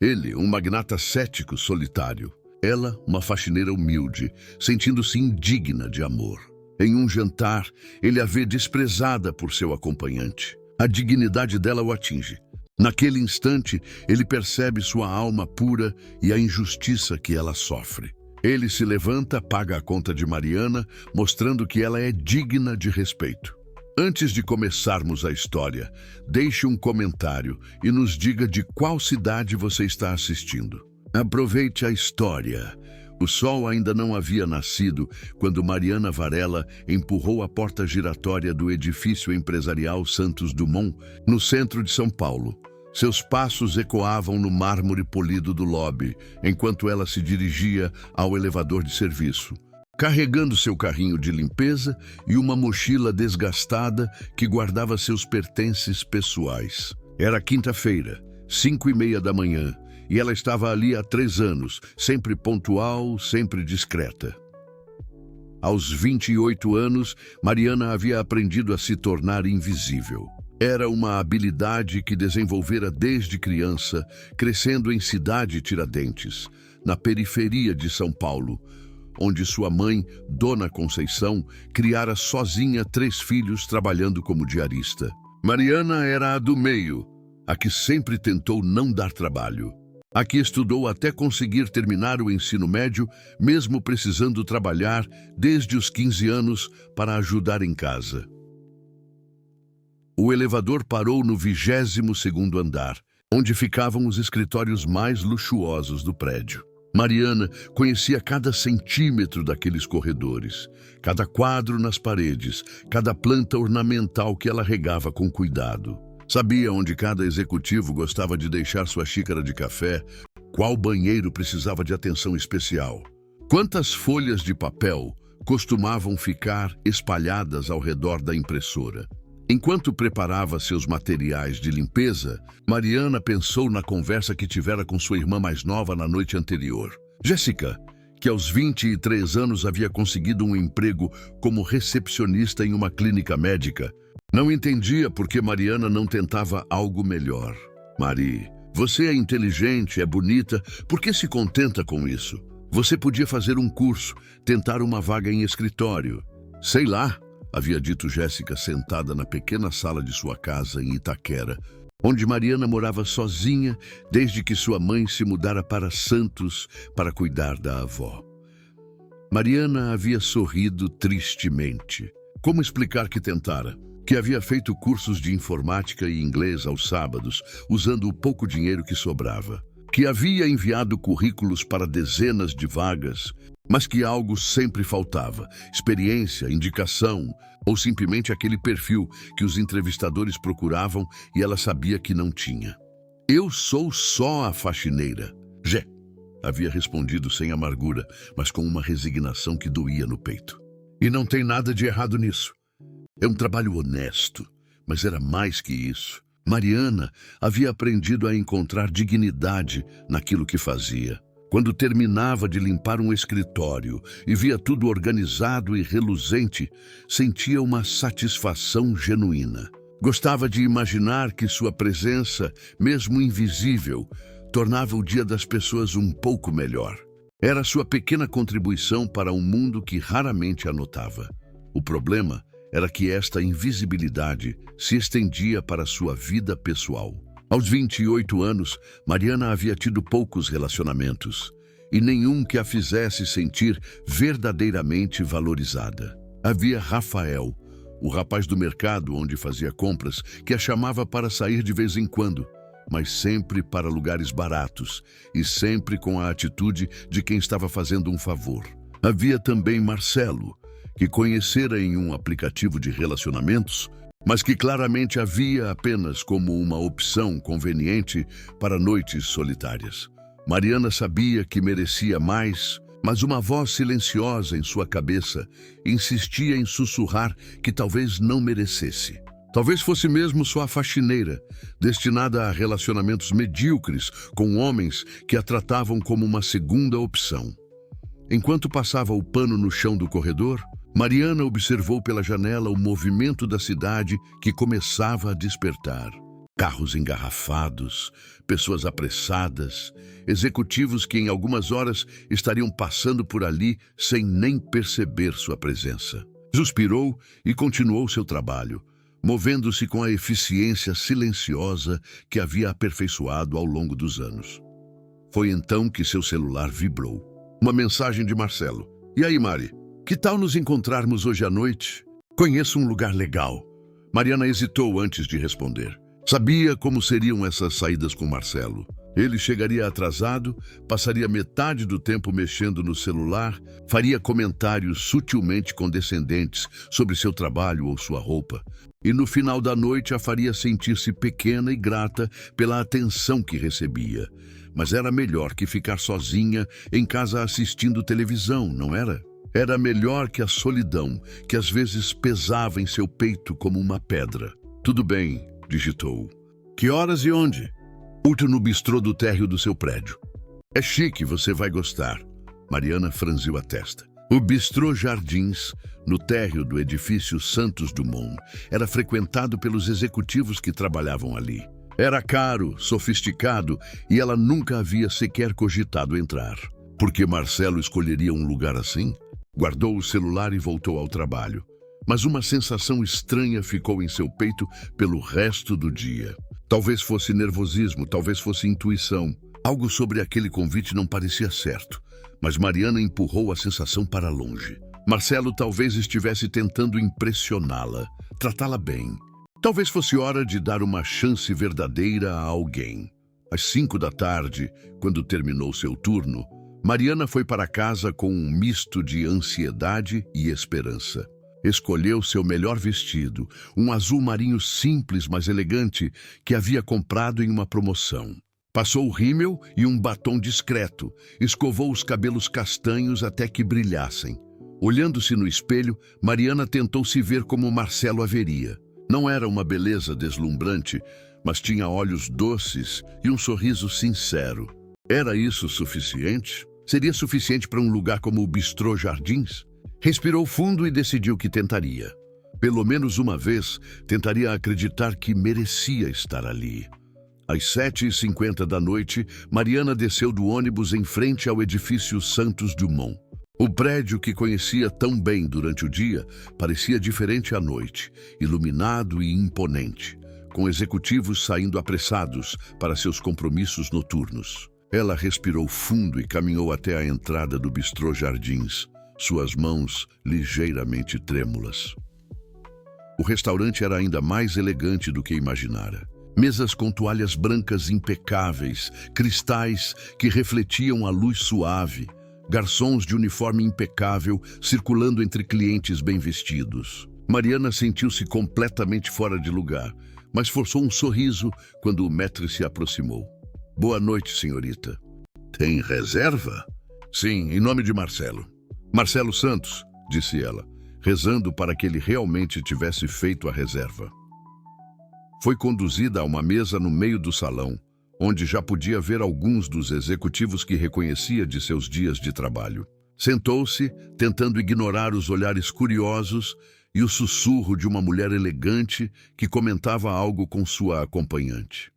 Ele, um magnata cético solitário. Ela, uma faxineira humilde, sentindo-se indigna de amor. Em um jantar, ele a vê desprezada por seu acompanhante. A dignidade dela o atinge. Naquele instante, ele percebe sua alma pura e a injustiça que ela sofre. Ele se levanta, paga a conta de Mariana, mostrando que ela é digna de respeito. Antes de começarmos a história, deixe um comentário e nos diga de qual cidade você está assistindo. Aproveite a história. O sol ainda não havia nascido quando Mariana Varela empurrou a porta giratória do edifício empresarial Santos Dumont, no centro de São Paulo. Seus passos ecoavam no mármore polido do lobby, enquanto ela se dirigia ao elevador de serviço, carregando seu carrinho de limpeza e uma mochila desgastada que guardava seus pertences pessoais. Era quinta-feira, 5:30 da manhã, e ela estava ali há 3 anos, sempre pontual, sempre discreta. Aos 28 anos, Mariana havia aprendido a se tornar invisível. Era uma habilidade que desenvolvera desde criança, crescendo em Cidade Tiradentes, na periferia de São Paulo, onde sua mãe, Dona Conceição, criara sozinha 3 filhos trabalhando como diarista. Mariana era a do meio, a que sempre tentou não dar trabalho. A que estudou até conseguir terminar o ensino médio, mesmo precisando trabalhar desde os 15 anos para ajudar em casa. O elevador parou no 22º andar, onde ficavam os escritórios mais luxuosos do prédio. Mariana conhecia cada centímetro daqueles corredores, cada quadro nas paredes, cada planta ornamental que ela regava com cuidado. Sabia onde cada executivo gostava de deixar sua xícara de café, qual banheiro precisava de atenção especial. Quantas folhas de papel costumavam ficar espalhadas ao redor da impressora. Enquanto preparava seus materiais de limpeza, Mariana pensou na conversa que tivera com sua irmã mais nova na noite anterior. Jéssica, que aos 23 anos havia conseguido um emprego como recepcionista em uma clínica médica, não entendia por que Mariana não tentava algo melhor. Mari, você é inteligente, é bonita, por que se contenta com isso? Você podia fazer um curso, tentar uma vaga em escritório. Sei lá, havia dito Jéssica sentada na pequena sala de sua casa em Itaquera, onde Mariana morava sozinha desde que sua mãe se mudara para Santos para cuidar da avó. Mariana havia sorrido tristemente. Como explicar que tentara? Que havia feito cursos de informática e inglês aos sábados, usando o pouco dinheiro que sobrava. Que havia enviado currículos para dezenas de vagas, mas que algo sempre faltava: experiência, indicação, ou simplesmente aquele perfil que os entrevistadores procuravam e ela sabia que não tinha. Eu sou só a faxineira. Jé, havia respondido sem amargura, mas com uma resignação que doía no peito. E não tem nada de errado nisso. É um trabalho honesto, mas era mais que isso. Mariana havia aprendido a encontrar dignidade naquilo que fazia. Quando terminava de limpar um escritório e via tudo organizado e reluzente, sentia uma satisfação genuína. Gostava de imaginar que sua presença, mesmo invisível, tornava o dia das pessoas um pouco melhor. Era sua pequena contribuição para um mundo que raramente a notava. O problema era que esta invisibilidade se estendia para sua vida pessoal. Aos 28 anos, Mariana havia tido poucos relacionamentos, e nenhum que a fizesse sentir verdadeiramente valorizada. Havia Rafael, o rapaz do mercado onde fazia compras, que a chamava para sair de vez em quando, mas sempre para lugares baratos, e sempre com a atitude de quem estava fazendo um favor. Havia também Marcelo, que conhecera em um aplicativo de relacionamentos, mas que claramente havia apenas como uma opção conveniente para noites solitárias. Mariana sabia que merecia mais, mas uma voz silenciosa em sua cabeça insistia em sussurrar que talvez não merecesse. Talvez fosse mesmo só a faxineira, destinada a relacionamentos medíocres com homens que a tratavam como uma segunda opção. Enquanto passava o pano no chão do corredor, Mariana observou pela janela o movimento da cidade que começava a despertar. Carros engarrafados, pessoas apressadas, executivos que em algumas horas estariam passando por ali sem nem perceber sua presença. Suspirou e continuou seu trabalho, movendo-se com a eficiência silenciosa que havia aperfeiçoado ao longo dos anos. Foi então que seu celular vibrou. Uma mensagem de Marcelo. E aí, Mari? Que tal nos encontrarmos hoje à noite? Conheço um lugar legal. Mariana hesitou antes de responder. Sabia como seriam essas saídas com Marcelo. Ele chegaria atrasado, passaria metade do tempo mexendo no celular, faria comentários sutilmente condescendentes sobre seu trabalho ou sua roupa, e no final da noite a faria sentir-se pequena e grata pela atenção que recebia. Mas era melhor que ficar sozinha em casa assistindo televisão, não era? Era melhor que a solidão, que às vezes pesava em seu peito como uma pedra. Tudo bem, digitou. Que horas e onde? Último no bistrô do térreo do seu prédio. É chique, você vai gostar. Mariana franziu a testa. O bistrô Jardins, no térreo do edifício Santos Dumont, era frequentado pelos executivos que trabalhavam ali. Era caro, sofisticado e ela nunca havia sequer cogitado entrar. Por que Marcelo escolheria um lugar assim? Guardou o celular e voltou ao trabalho. Mas uma sensação estranha ficou em seu peito pelo resto do dia. Talvez fosse nervosismo, talvez fosse intuição. Algo sobre aquele convite não parecia certo, mas Mariana empurrou a sensação para longe. Marcelo talvez estivesse tentando impressioná-la, tratá-la bem. Talvez fosse hora de dar uma chance verdadeira a alguém. Às 5 da tarde, quando terminou seu turno, Mariana foi para casa com um misto de ansiedade e esperança. Escolheu seu melhor vestido, um azul marinho simples, mas elegante, que havia comprado em uma promoção. Passou o rímel e um batom discreto, escovou os cabelos castanhos até que brilhassem. Olhando-se no espelho, Mariana tentou se ver como Marcelo a veria. Não era uma beleza deslumbrante, mas tinha olhos doces e um sorriso sincero. Era isso suficiente? Seria suficiente para um lugar como o Bistrô Jardins? Respirou fundo e decidiu que tentaria. Pelo menos uma vez, tentaria acreditar que merecia estar ali. Às 7h50 da noite, Mariana desceu do ônibus em frente ao edifício Santos Dumont. O prédio que conhecia tão bem durante o dia parecia diferente à noite, iluminado e imponente, com executivos saindo apressados para seus compromissos noturnos. Ela respirou fundo e caminhou até a entrada do Bistrô Jardins, suas mãos ligeiramente trêmulas. O restaurante era ainda mais elegante do que imaginara. Mesas com toalhas brancas impecáveis, cristais que refletiam a luz suave, garçons de uniforme impecável circulando entre clientes bem vestidos. Mariana sentiu-se completamente fora de lugar, mas forçou um sorriso quando o maître se aproximou. Boa noite, senhorita. Tem reserva? Sim, em nome de Marcelo. Marcelo Santos, disse ela, rezando para que ele realmente tivesse feito a reserva. Foi conduzida a uma mesa no meio do salão, onde já podia ver alguns dos executivos que reconhecia de seus dias de trabalho. Sentou-se, tentando ignorar os olhares curiosos e o sussurro de uma mulher elegante que comentava algo com sua acompanhante.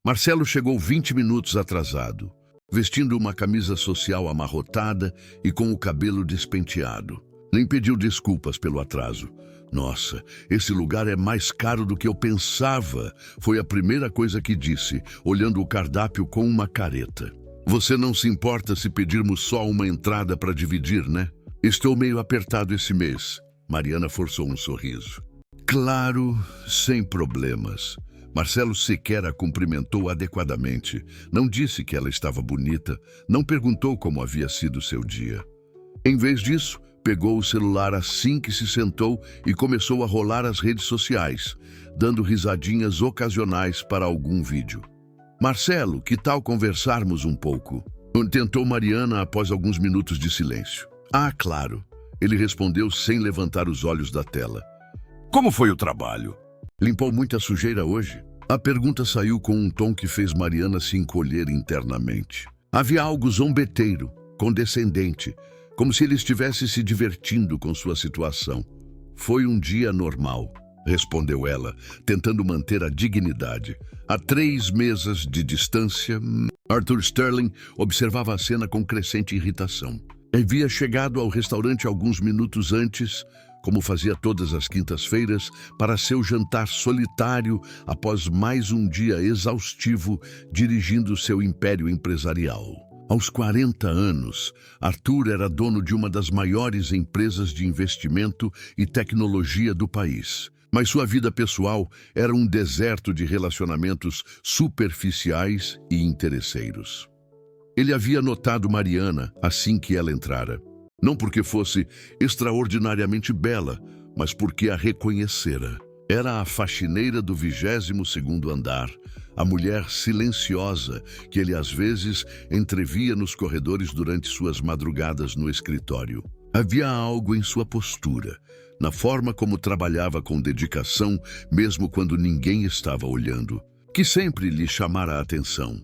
Marcelo chegou 20 minutos atrasado, vestindo uma camisa social amarrotada e com o cabelo despenteado. Nem pediu desculpas pelo atraso. Nossa, esse lugar é mais caro do que eu pensava, foi a primeira coisa que disse, olhando o cardápio com uma careta. Você não se importa se pedirmos só uma entrada para dividir, né? Estou meio apertado esse mês. Mariana forçou um sorriso. Claro, sem problemas. Marcelo sequer a cumprimentou adequadamente. Não disse que ela estava bonita, não perguntou como havia sido seu dia. Em vez disso, pegou o celular assim que se sentou e começou a rolar as redes sociais, dando risadinhas ocasionais para algum vídeo. Marcelo, que tal conversarmos um pouco? Tentou Mariana após alguns minutos de silêncio. Ah, claro. Ele respondeu sem levantar os olhos da tela. Como foi o trabalho? Limpou muita sujeira hoje? A pergunta saiu com um tom que fez Mariana se encolher internamente. Havia algo zombeteiro, condescendente, como se ele estivesse se divertindo com sua situação. Foi um dia normal. respondeu ela, tentando manter a dignidade. A 3 mesas de distância, Arthur Sterling observava a cena com crescente irritação. Havia chegado ao restaurante alguns minutos antes, como fazia todas as quintas-feiras, para seu jantar solitário após mais um dia exaustivo dirigindo seu império empresarial. Aos 40 anos, Arthur era dono de uma das maiores empresas de investimento e tecnologia do país. Mas sua vida pessoal era um deserto de relacionamentos superficiais e interesseiros. Ele havia notado Mariana assim que ela entrara. Não porque fosse extraordinariamente bela, mas porque a reconhecera. Era a faxineira do 22º andar, a mulher silenciosa que ele às vezes entrevia nos corredores durante suas madrugadas no escritório. Havia algo em sua postura, na forma como trabalhava com dedicação, mesmo quando ninguém estava olhando, que sempre lhe chamara a atenção.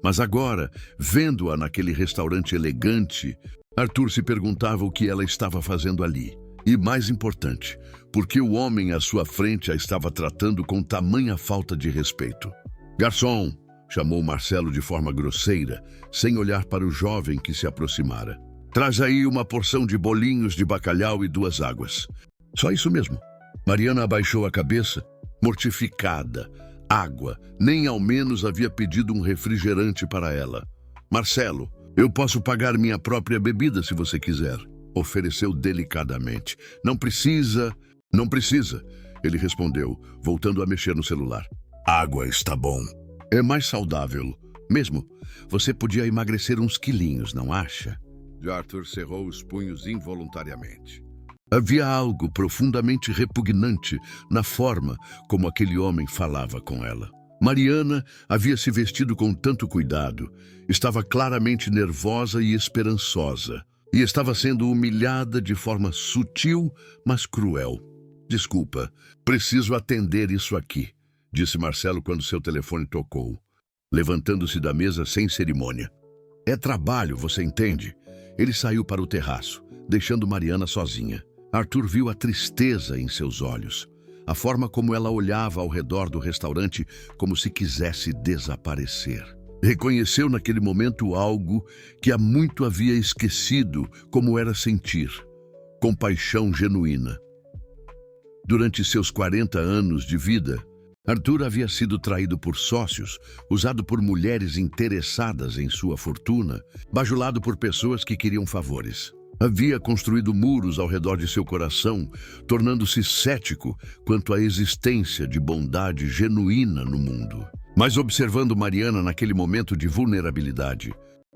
Mas agora, vendo-a naquele restaurante elegante, Arthur se perguntava o que ela estava fazendo ali. E, mais importante, por que o homem à sua frente a estava tratando com tamanha falta de respeito. «Garçom!» chamou Marcelo de forma grosseira, sem olhar para o jovem que se aproximara. «Traz aí uma porção de bolinhos de bacalhau e 2 águas.» Só isso mesmo. Mariana abaixou a cabeça, mortificada. Água. Nem ao menos havia pedido um refrigerante para ela. «Marcelo, eu posso pagar minha própria bebida se você quiser», ofereceu delicadamente. Não precisa, ele respondeu, voltando a mexer no celular. «Água está bom. É mais saudável. Mesmo, você podia emagrecer uns quilinhos, não acha?» Arthur cerrou os punhos involuntariamente. Havia algo profundamente repugnante na forma como aquele homem falava com ela. Mariana havia se vestido com tanto cuidado, estava claramente nervosa e esperançosa, e estava sendo humilhada de forma sutil, mas cruel. «Desculpa, preciso atender isso aqui», disse Marcelo quando seu telefone tocou, levantando-se da mesa sem cerimônia. «É trabalho, você entende?» Ele saiu para o terraço, deixando Mariana sozinha. Arthur viu a tristeza em seus olhos, a forma como ela olhava ao redor do restaurante como se quisesse desaparecer. Reconheceu naquele momento algo que há muito havia esquecido como era sentir: compaixão genuína. Durante seus 40 anos de vida, Arthur havia sido traído por sócios, usado por mulheres interessadas em sua fortuna, bajulado por pessoas que queriam favores. Havia construído muros ao redor de seu coração, tornando-se cético quanto à existência de bondade genuína no mundo. Mas observando Mariana naquele momento de vulnerabilidade,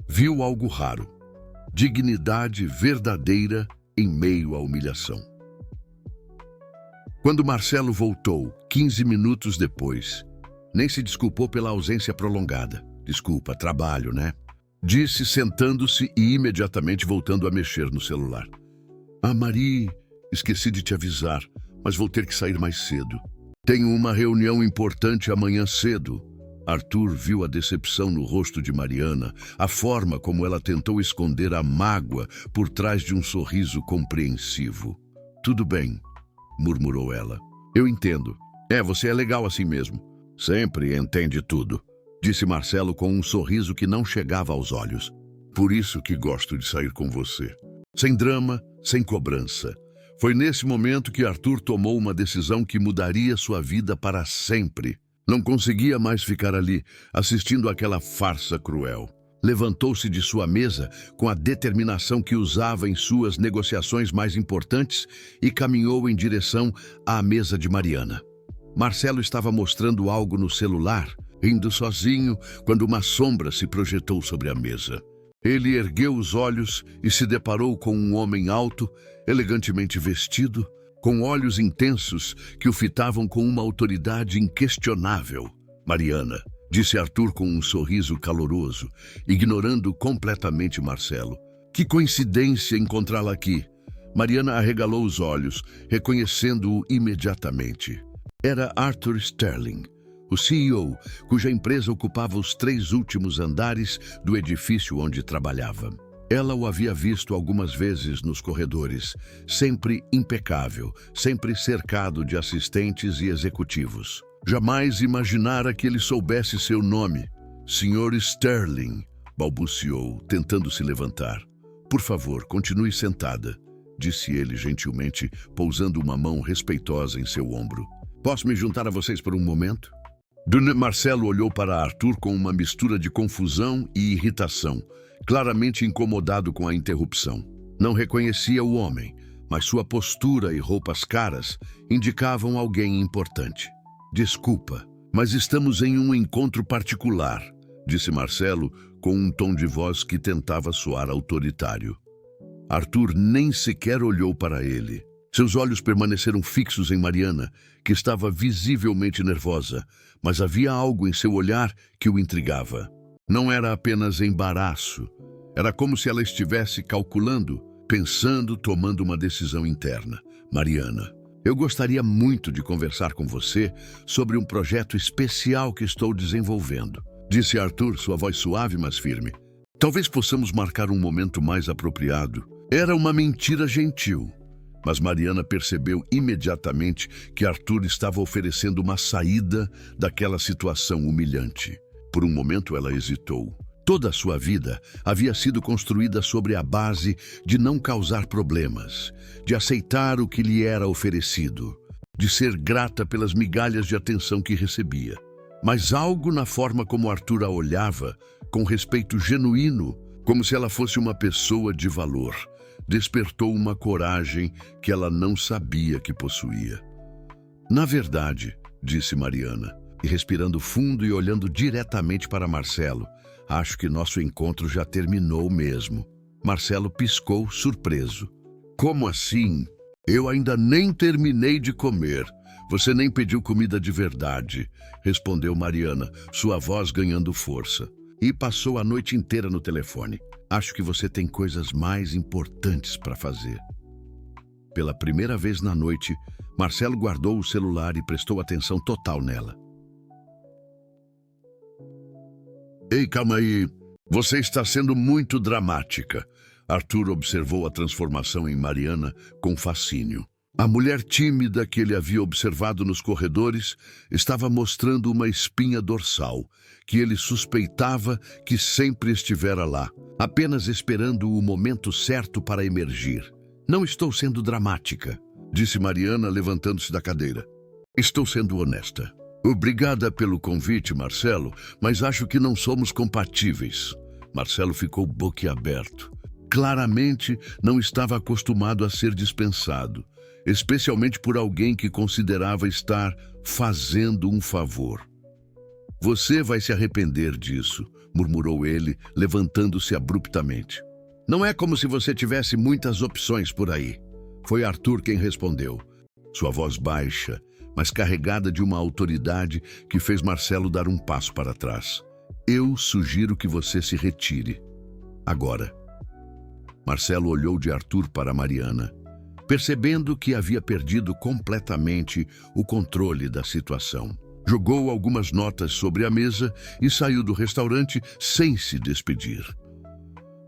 viu algo raro: dignidade verdadeira em meio à humilhação. Quando Marcelo voltou, 15 minutos depois, nem se desculpou pela ausência prolongada. «Desculpa, trabalho, né?» disse, sentando-se e imediatamente voltando a mexer no celular. «Ah, Mari, esqueci de te avisar, mas vou ter que sair mais cedo. Tenho uma reunião importante amanhã cedo.» Arthur viu a decepção no rosto de Mariana, a forma como ela tentou esconder a mágoa por trás de um sorriso compreensivo. «Tudo bem», murmurou ela. «Eu entendo. Você é legal assim mesmo. Sempre entende tudo», disse Marcelo com um sorriso que não chegava aos olhos. «Por isso que gosto de sair com você. Sem drama, sem cobrança.» Foi nesse momento que Arthur tomou uma decisão que mudaria sua vida para sempre. Não conseguia mais ficar ali, assistindo àquela farsa cruel. Levantou-se de sua mesa com a determinação que usava em suas negociações mais importantes e caminhou em direção à mesa de Mariana. Marcelo estava mostrando algo no celular, rindo sozinho, quando uma sombra se projetou sobre a mesa. Ele ergueu os olhos e se deparou com um homem alto, elegantemente vestido, com olhos intensos que o fitavam com uma autoridade inquestionável. «Mariana», disse Arthur com um sorriso caloroso, ignorando completamente Marcelo. «Que coincidência encontrá-la aqui!» Mariana arregalou os olhos, reconhecendo-o imediatamente. Era Arthur Sterling, o CEO, cuja empresa ocupava os 3 últimos andares do edifício onde trabalhava. Ela o havia visto algumas vezes nos corredores, sempre impecável, sempre cercado de assistentes e executivos. Jamais imaginara que ele soubesse seu nome. Sr. Sterling, balbuciou, tentando se levantar. Por favor, continue sentada, disse ele gentilmente, pousando uma mão respeitosa em seu ombro. Posso me juntar a vocês por um momento? Marcelo olhou para Arthur com uma mistura de confusão e irritação, claramente incomodado com a interrupção. Não reconhecia o homem, mas sua postura e roupas caras indicavam alguém importante. Desculpa, mas estamos em um encontro particular, disse Marcelo com um tom de voz que tentava soar autoritário. Arthur nem sequer olhou para ele. Seus olhos permaneceram fixos em Mariana, que estava visivelmente nervosa, mas havia algo em seu olhar que o intrigava. Não era apenas embaraço. Era como se ela estivesse calculando, pensando, tomando uma decisão interna. Mariana, eu gostaria muito de conversar com você sobre um projeto especial que estou desenvolvendo, disse Arthur, sua voz suave, mas firme. Talvez possamos marcar um momento mais apropriado. Era uma mentira gentil, mas Mariana percebeu imediatamente que Arthur estava oferecendo uma saída daquela situação humilhante. Por um momento ela hesitou. Toda a sua vida havia sido construída sobre a base de não causar problemas, de aceitar o que lhe era oferecido, de ser grata pelas migalhas de atenção que recebia. Mas algo na forma como Arthur a olhava, com respeito genuíno, como se ela fosse uma pessoa de valor, despertou uma coragem que ela não sabia que possuía. Na verdade, disse Mariana, e respirando fundo e olhando diretamente para Marcelo, acho que nosso encontro já terminou mesmo. Marcelo piscou, surpreso. Como assim? Eu ainda nem terminei de comer. Você nem pediu comida de verdade, respondeu Mariana, sua voz ganhando força. E passou a noite inteira no telefone. Acho que você tem coisas mais importantes para fazer. Pela primeira vez na noite, Marcelo guardou o celular e prestou atenção total nela. Ei, calma aí. Você está sendo muito dramática. Arthur observou a transformação em Mariana com fascínio. A mulher tímida que ele havia observado nos corredores estava mostrando uma espinha dorsal, que ele suspeitava que sempre estivera lá, apenas esperando o momento certo para emergir. Não estou sendo dramática, disse Mariana, levantando-se da cadeira. Estou sendo honesta. Obrigada pelo convite, Marcelo, mas acho que não somos compatíveis. Marcelo ficou boquiaberto. Claramente não estava acostumado a ser dispensado, especialmente por alguém que considerava estar fazendo um favor. Você vai se arrepender disso, murmurou ele, levantando-se abruptamente. Não é como se você tivesse muitas opções por aí. Foi Arthur quem respondeu, sua voz baixa, mas carregada de uma autoridade que fez Marcelo dar um passo para trás. Eu sugiro que você se retire. Agora. Marcelo olhou de Arthur para Mariana, percebendo que havia perdido completamente o controle da situação. Jogou algumas notas sobre a mesa e saiu do restaurante sem se despedir.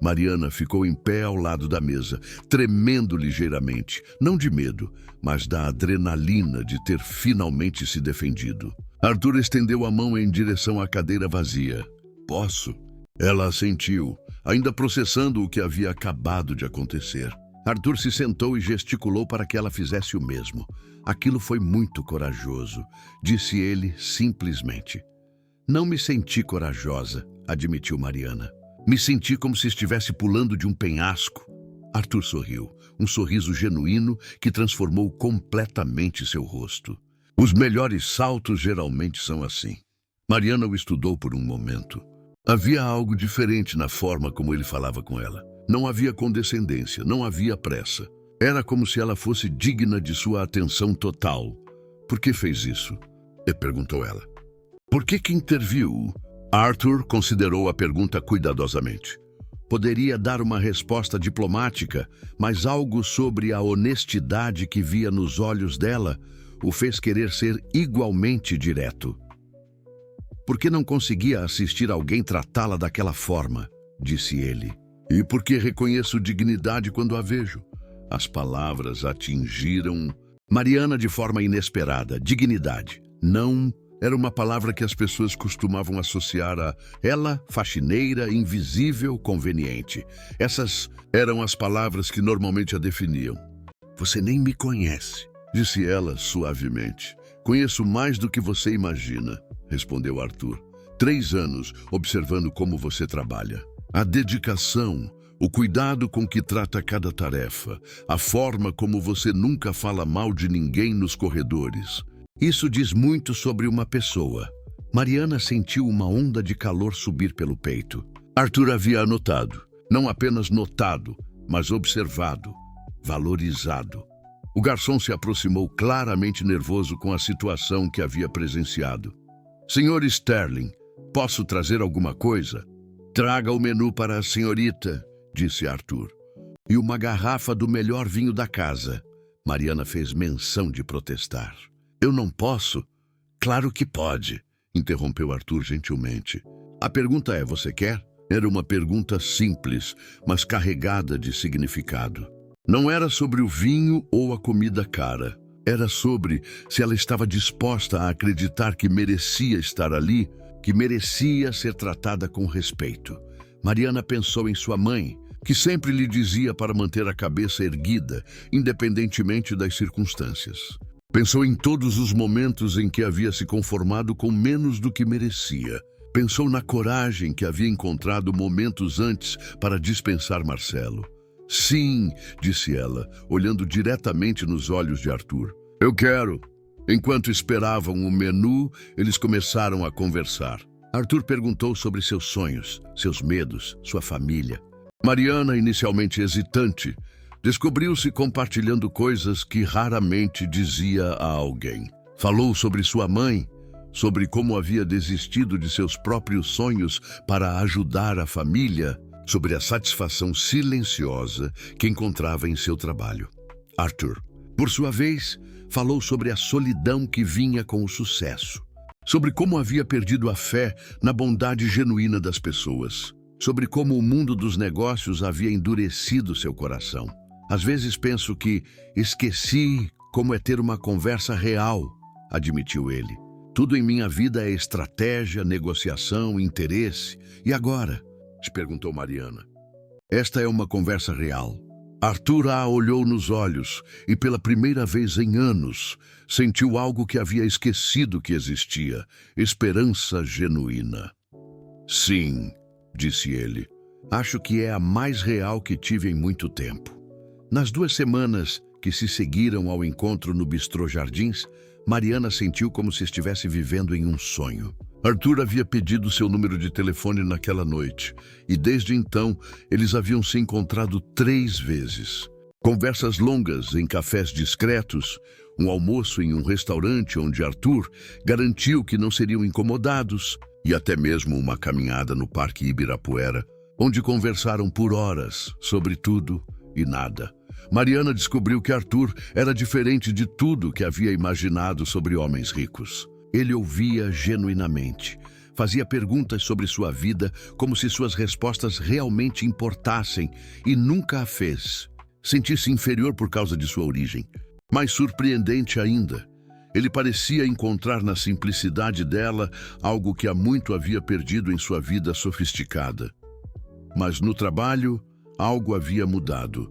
Mariana ficou em pé ao lado da mesa, tremendo ligeiramente, não de medo, mas da adrenalina de ter finalmente se defendido. Arthur estendeu a mão em direção à cadeira vazia. Posso? Ela assentiu, ainda processando o que havia acabado de acontecer. Arthur se sentou e gesticulou para que ela fizesse o mesmo. Aquilo foi muito corajoso, disse ele simplesmente. Não me senti corajosa, admitiu Mariana. Me senti como se estivesse pulando de um penhasco. Arthur sorriu, um sorriso genuíno que transformou completamente seu rosto. Os melhores saltos geralmente são assim. Mariana o estudou por um momento. Havia algo diferente na forma como ele falava com ela. Não havia condescendência, não havia pressa. Era como se ela fosse digna de sua atenção total. Por que fez isso? Perguntou ela. Por que interviu? Arthur considerou a pergunta cuidadosamente. Poderia dar uma resposta diplomática, mas algo sobre a honestidade que via nos olhos dela o fez querer ser igualmente direto. Por que não conseguia assistir alguém tratá-la daquela forma? Disse ele. E porque reconheço dignidade quando a vejo. As palavras atingiram Mariana de forma inesperada. Dignidade. Não era uma palavra que as pessoas costumavam associar a ela, faxineira, invisível, conveniente. Essas eram as palavras que normalmente a definiam. Você nem me conhece, disse ela suavemente. Conheço mais do que você imagina, respondeu Arthur. 3 anos observando como você trabalha. A dedicação, o cuidado com que trata cada tarefa, a forma como você nunca fala mal de ninguém nos corredores. Isso diz muito sobre uma pessoa. Mariana sentiu uma onda de calor subir pelo peito. Arthur havia anotado, não apenas notado, mas observado, valorizado. O garçom se aproximou claramente nervoso com a situação que havia presenciado. Senhor Sterling, posso trazer alguma coisa? Traga o menu para a senhorita, disse Arthur. E uma garrafa do melhor vinho da casa. Mariana fez menção de protestar. Eu não posso? Claro que pode, interrompeu Arthur gentilmente. A pergunta é, você quer? Era uma pergunta simples, mas carregada de significado. Não era sobre o vinho ou a comida cara. Era sobre se ela estava disposta a acreditar que merecia estar ali, que merecia ser tratada com respeito. Mariana pensou em sua mãe, que sempre lhe dizia para manter a cabeça erguida, independentemente das circunstâncias. Pensou em todos os momentos em que havia se conformado com menos do que merecia. Pensou na coragem que havia encontrado momentos antes para dispensar Marcelo. Sim, disse ela, olhando diretamente nos olhos de Arthur. Eu quero. Enquanto esperavam o menu, eles começaram a conversar. Arthur perguntou sobre seus sonhos, seus medos, sua família. Mariana, inicialmente hesitante, descobriu-se compartilhando coisas que raramente dizia a alguém. Falou sobre sua mãe, sobre como havia desistido de seus próprios sonhos para ajudar a família, sobre a satisfação silenciosa que encontrava em seu trabalho. Arthur, por sua vez, falou sobre a solidão que vinha com o sucesso, sobre como havia perdido a fé na bondade genuína das pessoas, sobre como o mundo dos negócios havia endurecido seu coração. Às vezes penso que esqueci como é ter uma conversa real, admitiu ele. Tudo em minha vida é estratégia, negociação, interesse. E agora? Se perguntou Mariana. Esta é uma conversa real. Arthur a olhou nos olhos e, pela primeira vez em anos, sentiu algo que havia esquecido que existia: esperança genuína. Sim, disse ele. Acho que é a mais real que tive em muito tempo. Nas 2 semanas que se seguiram ao encontro no Bistrô Jardins, Mariana sentiu como se estivesse vivendo em um sonho. Arthur havia pedido seu número de telefone naquela noite, e desde então eles haviam se encontrado 3 vezes. Conversas longas em cafés discretos, um almoço em um restaurante onde Arthur garantiu que não seriam incomodados, e até mesmo uma caminhada no Parque Ibirapuera, onde conversaram por horas sobre tudo e nada. Mariana descobriu que Arthur era diferente de tudo que havia imaginado sobre homens ricos. Ele ouvia genuinamente, fazia perguntas sobre sua vida como se suas respostas realmente importassem e nunca a fez sentir-se inferior por causa de sua origem. Mais surpreendente ainda, ele parecia encontrar na simplicidade dela algo que há muito havia perdido em sua vida sofisticada. Mas no trabalho, algo havia mudado.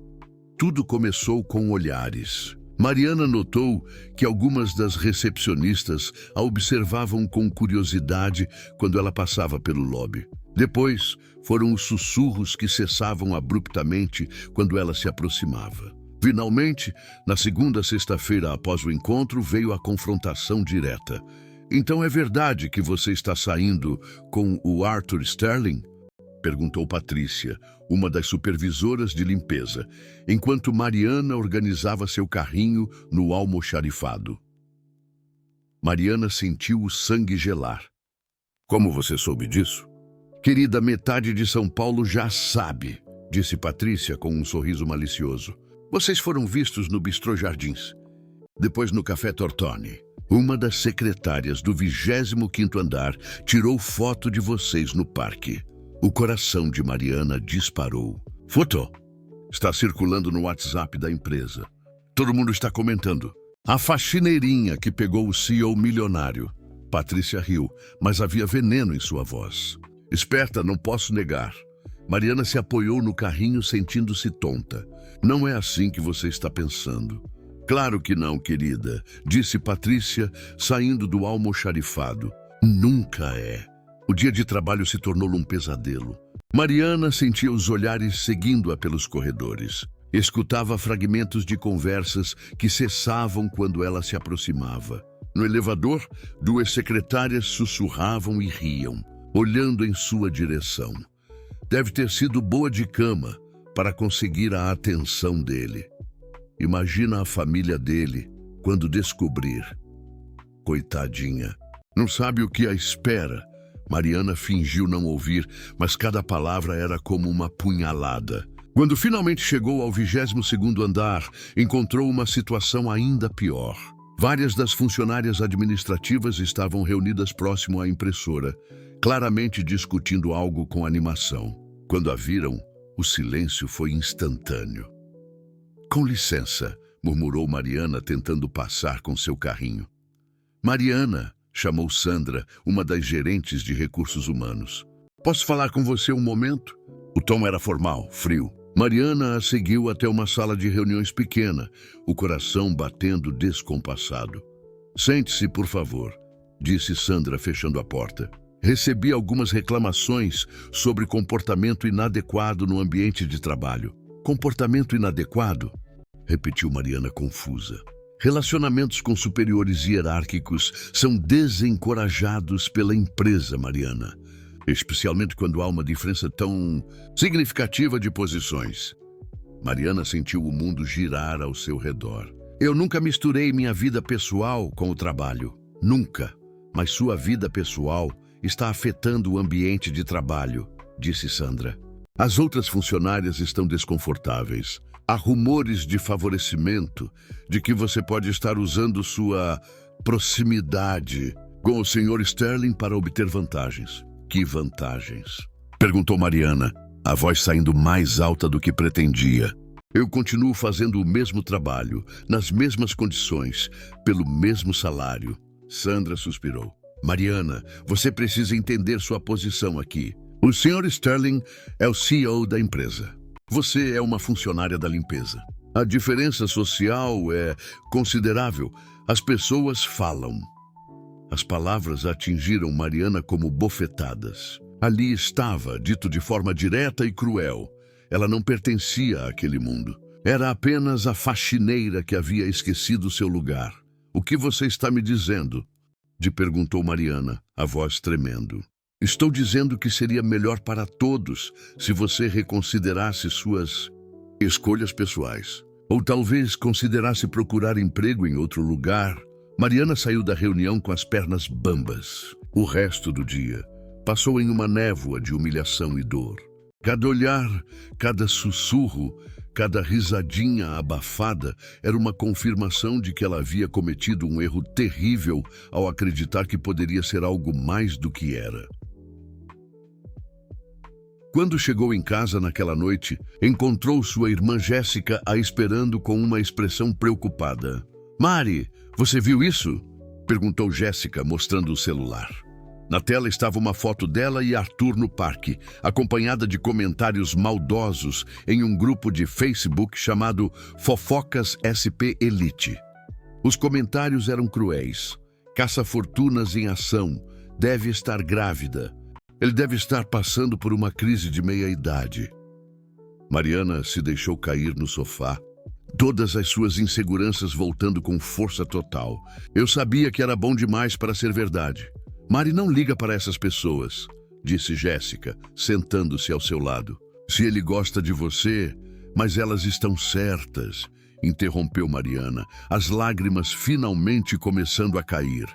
Tudo começou com olhares. Mariana notou que algumas das recepcionistas a observavam com curiosidade quando ela passava pelo lobby. Depois, foram os sussurros que cessavam abruptamente quando ela se aproximava. Finalmente, na segunda sexta-feira após o encontro, veio a confrontação direta. Então é verdade que você está saindo com o Arthur Sterling? Perguntou Patrícia, uma das supervisoras de limpeza, enquanto Mariana organizava seu carrinho no almoxarifado. Mariana sentiu o sangue gelar. Como você soube disso? Querida, metade de São Paulo já sabe, disse Patrícia com um sorriso malicioso. Vocês foram vistos no Bistrô Jardins. Depois no Café Tortoni. Uma das secretárias do 25º andar tirou foto de vocês no parque. O coração de Mariana disparou. Foto está circulando no WhatsApp da empresa. Todo mundo está comentando. A faxineirinha que pegou o CEO milionário. Patrícia riu, mas havia veneno em sua voz. Esperta, não posso negar. Mariana se apoiou no carrinho sentindo-se tonta. Não é assim que você está pensando. Claro que não, querida, disse Patrícia, saindo do almoxarifado. Nunca é. O dia de trabalho se tornou um pesadelo. Mariana sentia os olhares seguindo-a pelos corredores. Escutava fragmentos de conversas que cessavam quando ela se aproximava. No elevador, duas secretárias sussurravam e riam, olhando em sua direção. Deve ter sido boa de cama para conseguir a atenção dele. Imagina a família dele quando descobrir. Coitadinha, não sabe o que a espera. Mariana fingiu não ouvir, mas cada palavra era como uma punhalada. Quando finalmente chegou ao 22º andar, encontrou uma situação ainda pior. Várias das funcionárias administrativas estavam reunidas próximo à impressora, claramente discutindo algo com animação. Quando a viram, o silêncio foi instantâneo. Com licença, murmurou Mariana, tentando passar com seu carrinho. Mariana, chamou Sandra, uma das gerentes de recursos humanos. Posso falar com você um momento? O tom era formal, frio. Mariana a seguiu até uma sala de reuniões pequena, o coração batendo descompassado. Sente-se, por favor, disse Sandra, fechando a porta. Recebi algumas reclamações sobre comportamento inadequado no ambiente de trabalho. Comportamento inadequado? Repetiu Mariana confusa. Relacionamentos com superiores hierárquicos são desencorajados pela empresa, Mariana. Especialmente quando há uma diferença tão significativa de posições. Mariana sentiu o mundo girar ao seu redor. Eu nunca misturei minha vida pessoal com o trabalho. Nunca. Mas sua vida pessoal está afetando o ambiente de trabalho, disse Sandra. As outras funcionárias estão desconfortáveis. Há rumores de favorecimento, de que você pode estar usando sua proximidade com o Sr. Sterling para obter vantagens. Que vantagens? Perguntou Mariana, a voz saindo mais alta do que pretendia. Eu continuo fazendo o mesmo trabalho, nas mesmas condições, pelo mesmo salário. Sandra suspirou. Mariana, você precisa entender sua posição aqui. O Sr. Sterling é o CEO da empresa. Você é uma funcionária da limpeza. A diferença social é considerável. As pessoas falam. As palavras atingiram Mariana como bofetadas. Ali estava, dito de forma direta e cruel. Ela não pertencia àquele mundo. Era apenas a faxineira que havia esquecido seu lugar. O que você está me dizendo? Perguntou Mariana, a voz tremendo. Estou dizendo que seria melhor para todos se você reconsiderasse suas escolhas pessoais. Ou talvez considerasse procurar emprego em outro lugar. Mariana saiu da reunião com as pernas bambas. O resto do dia passou em uma névoa de humilhação e dor. Cada olhar, cada sussurro, cada risadinha abafada era uma confirmação de que ela havia cometido um erro terrível ao acreditar que poderia ser algo mais do que era. Quando chegou em casa naquela noite, encontrou sua irmã Jéssica a esperando com uma expressão preocupada. Mari, você viu isso? Perguntou Jéssica, mostrando o celular. Na tela estava uma foto dela e Arthur no parque, acompanhada de comentários maldosos em um grupo de Facebook chamado Fofocas SP Elite. Os comentários eram cruéis. Caça-fortunas em ação. Deve estar grávida. Ele deve estar passando por uma crise de meia-idade. Mariana se deixou cair no sofá, todas as suas inseguranças voltando com força total. Eu sabia que era bom demais para ser verdade. Mari não liga para essas pessoas, disse Jéssica, sentando-se ao seu lado. Se ele gosta de você, mas elas estão certas, interrompeu Mariana, as lágrimas finalmente começando a cair.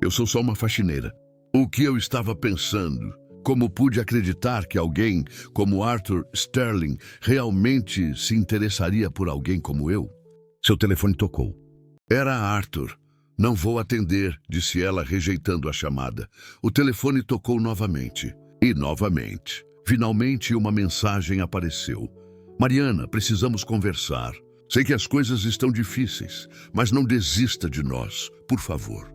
Eu sou só uma faxineira. O que eu estava pensando? Como pude acreditar que alguém como Arthur Sterling realmente se interessaria por alguém como eu? Seu telefone tocou. Era Arthur. Não vou atender, disse ela, rejeitando a chamada. O telefone tocou novamente. E novamente. Finalmente uma mensagem apareceu. Mariana, precisamos conversar. Sei que as coisas estão difíceis, mas não desista de nós, por favor.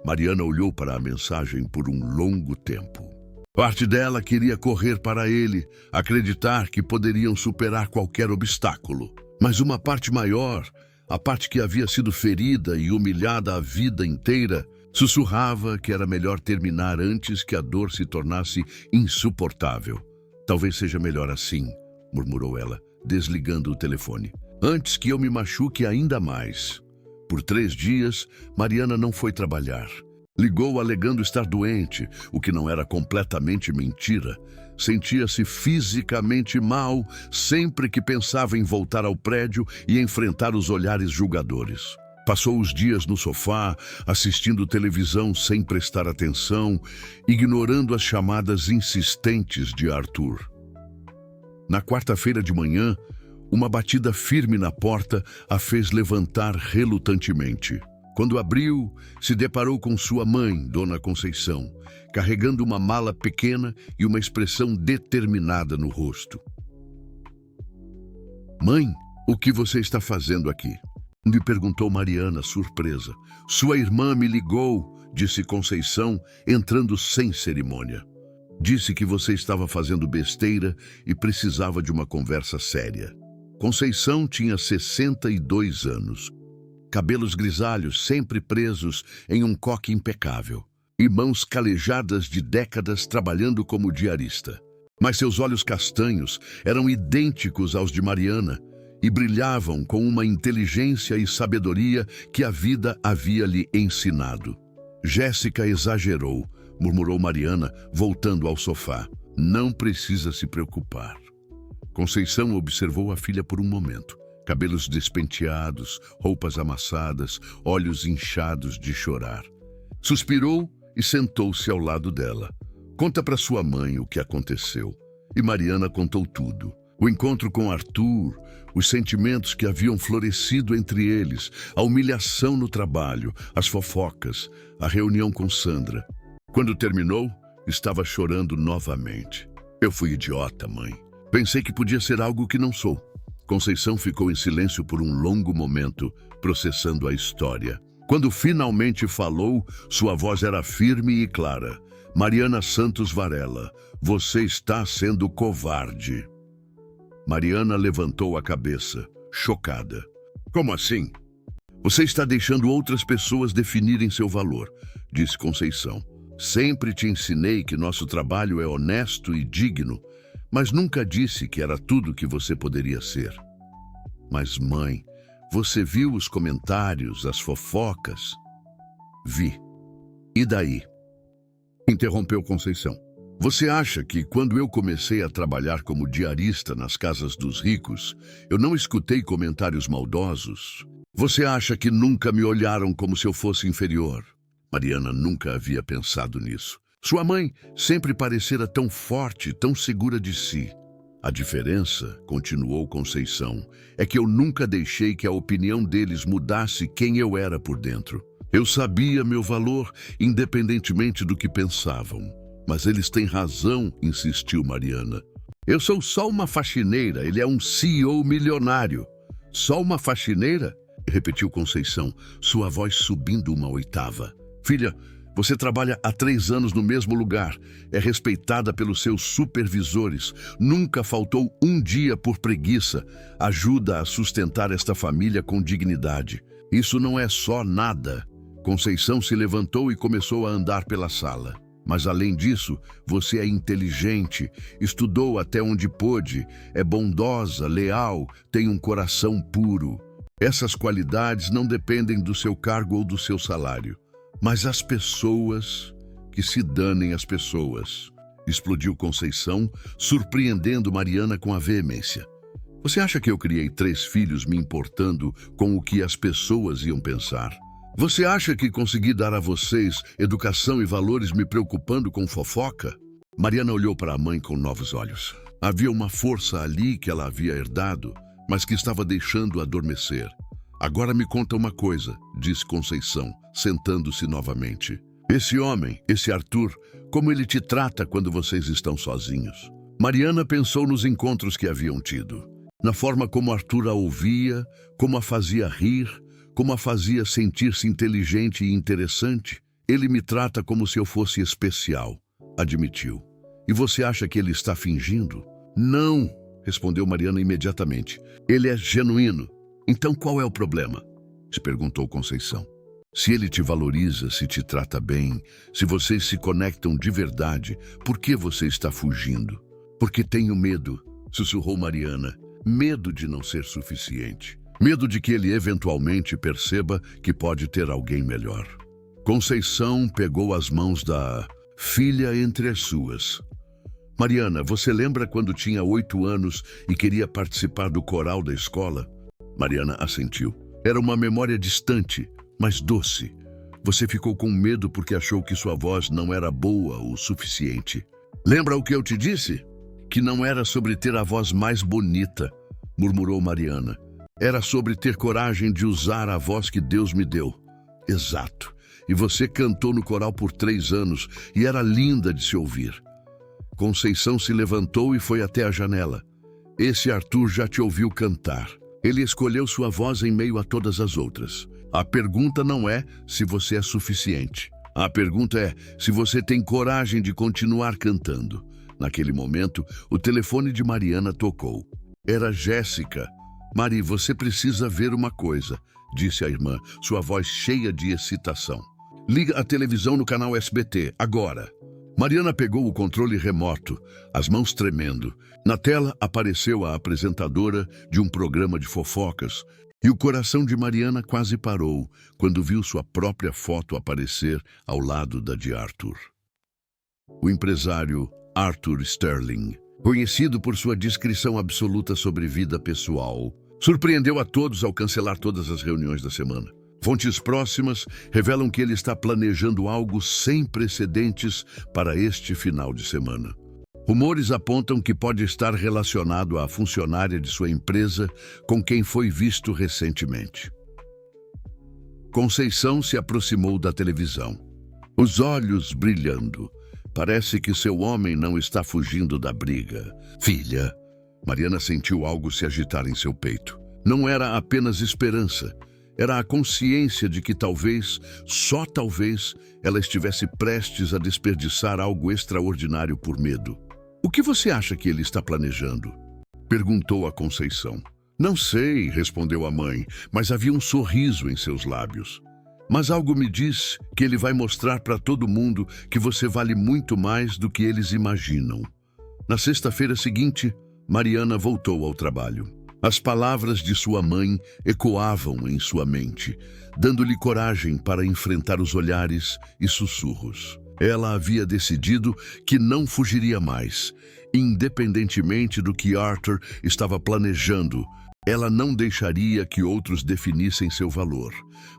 Mariana olhou para a mensagem por um longo tempo. Parte dela queria correr para ele, acreditar que poderiam superar qualquer obstáculo. Mas uma parte maior, a parte que havia sido ferida e humilhada a vida inteira, sussurrava que era melhor terminar antes que a dor se tornasse insuportável. Talvez seja melhor assim, murmurou ela, desligando o telefone. Antes que eu me machuque ainda mais. Por 3 dias, Mariana não foi trabalhar. Ligou alegando estar doente, o que não era completamente mentira. Sentia-se fisicamente mal sempre que pensava em voltar ao prédio e enfrentar os olhares julgadores. Passou os dias no sofá, assistindo televisão sem prestar atenção, ignorando as chamadas insistentes de Arthur. Na quarta-feira de manhã, uma batida firme na porta a fez levantar relutantemente. Quando abriu, se deparou com sua mãe, Dona Conceição, carregando uma mala pequena e uma expressão determinada no rosto. "Mãe, o que você está fazendo aqui?" me perguntou Mariana, surpresa. "Sua irmã me ligou", disse Conceição, entrando sem cerimônia. "Disse que você estava fazendo besteira e precisava de uma conversa séria." Conceição tinha 62 anos. Cabelos grisalhos sempre presos em um coque impecável, e mãos calejadas de décadas trabalhando como diarista. Mas seus olhos castanhos eram idênticos aos de Mariana e brilhavam com uma inteligência e sabedoria que a vida havia lhe ensinado. "Jéssica exagerou", murmurou Mariana, voltando ao sofá. "Não precisa se preocupar." Conceição observou a filha por um momento. Cabelos despenteados, roupas amassadas, olhos inchados de chorar. Suspirou e sentou-se ao lado dela. "Conta para sua mãe o que aconteceu." E Mariana contou tudo. O encontro com Arthur, os sentimentos que haviam florescido entre eles, a humilhação no trabalho, as fofocas, a reunião com Sandra. Quando terminou, estava chorando novamente. "Eu fui idiota, mãe. Pensei que podia ser algo que não sou." Conceição ficou em silêncio por um longo momento, processando a história. Quando finalmente falou, sua voz era firme e clara. "Mariana Santos Varela, você está sendo covarde." Mariana levantou a cabeça, chocada. "Como assim?" "Você está deixando outras pessoas definirem seu valor", disse Conceição. "Sempre te ensinei que nosso trabalho é honesto e digno, mas nunca disse que era tudo que você poderia ser." "Mas, mãe, você viu os comentários, as fofocas?" "Vi." "E daí?" interrompeu Conceição. "Você acha que quando eu comecei a trabalhar como diarista nas casas dos ricos, eu não escutei comentários maldosos? Você acha que nunca me olharam como se eu fosse inferior?" Mariana nunca havia pensado nisso. Sua mãe sempre parecera tão forte, tão segura de si. "A diferença", continuou Conceição, "é que eu nunca deixei que a opinião deles mudasse quem eu era por dentro. Eu sabia meu valor, independentemente do que pensavam." "Mas eles têm razão", insistiu Mariana. "Eu sou só uma faxineira, ele é um CEO milionário." "Só uma faxineira?" repetiu Conceição, sua voz subindo uma oitava. "Filha, você trabalha há 3 anos no mesmo lugar, é respeitada pelos seus supervisores, nunca faltou um dia por preguiça, ajuda a sustentar esta família com dignidade. Isso não é só nada." Conceição se levantou e começou a andar pela sala. "Mas além disso, você é inteligente, estudou até onde pôde, é bondosa, leal, tem um coração puro. Essas qualidades não dependem do seu cargo ou do seu salário. Mas as pessoas, que se danem as pessoas", explodiu Conceição, surpreendendo Mariana com a veemência. "Você acha que eu criei 3 filhos me importando com o que as pessoas iam pensar? Você acha que consegui dar a vocês educação e valores me preocupando com fofoca?" Mariana olhou para a mãe com novos olhos. Havia uma força ali que ela havia herdado, mas que estava deixando adormecer. "Agora me conta uma coisa", disse Conceição, sentando-se novamente. "Esse homem, esse Arthur, como ele te trata quando vocês estão sozinhos?" Mariana pensou nos encontros que haviam tido. na forma como Arthur a ouvia, como a fazia rir, como a fazia sentir-se inteligente e interessante. Ele me trata como se eu fosse especial, admitiu. E você acha que ele está fingindo? Não, respondeu Mariana imediatamente. Ele é genuíno. Então qual é o problema? Se perguntou Conceição. Se ele te valoriza, se te trata bem, se vocês se conectam de verdade, por que você está fugindo? Porque tenho medo, sussurrou Mariana. Medo de não ser suficiente. Medo de que ele eventualmente perceba que pode ter alguém melhor. Conceição pegou as mãos da filha entre as suas. Mariana, você lembra quando tinha 8 anos e queria participar do coral da escola? Mariana assentiu. Era uma memória distante, mas doce. Você ficou com medo porque achou que sua voz não era boa o suficiente. Lembra o que eu te disse? Que não era sobre ter a voz mais bonita, murmurou Mariana. Era sobre ter coragem de usar a voz que Deus me deu. Exato. E você cantou no coral por 3 anos e era linda de se ouvir. Conceição se levantou e foi até a janela. Esse Arthur já te ouviu cantar. Ele escolheu sua voz em meio a todas as outras. A pergunta não é se você é suficiente. A pergunta é se você tem coragem de continuar cantando. Naquele momento, o telefone de Mariana tocou. Era Jéssica. Mari, você precisa ver uma coisa, disse a irmã, sua voz cheia de excitação. Liga a televisão no canal SBT, agora. Mariana pegou o controle remoto, as mãos tremendo. Na tela apareceu a apresentadora de um programa de fofocas e o coração de Mariana quase parou quando viu sua própria foto aparecer ao lado da de Arthur. O empresário Arthur Sterling, conhecido por sua discrição absoluta sobre vida pessoal, surpreendeu a todos ao cancelar todas as reuniões da semana. Fontes próximas revelam que ele está planejando algo sem precedentes para este final de semana. Rumores apontam que pode estar relacionado à funcionária de sua empresa com quem foi visto recentemente. Conceição se aproximou da televisão, os olhos brilhando. Parece que seu homem não está fugindo da briga. Filha, Mariana sentiu algo se agitar em seu peito. Não era apenas esperança. Era a consciência de que talvez, só talvez, ela estivesse prestes a desperdiçar algo extraordinário por medo. O que você acha que ele está planejando? Perguntou a Conceição. Não sei, respondeu a mãe, mas havia um sorriso em seus lábios. Mas algo me diz que ele vai mostrar para todo mundo que você vale muito mais do que eles imaginam. Na sexta-feira seguinte, Mariana voltou ao trabalho. As palavras de sua mãe ecoavam em sua mente, dando-lhe coragem para enfrentar os olhares e sussurros. Ela havia decidido que não fugiria mais, independentemente do que Arthur estava planejando. Ela não deixaria que outros definissem seu valor,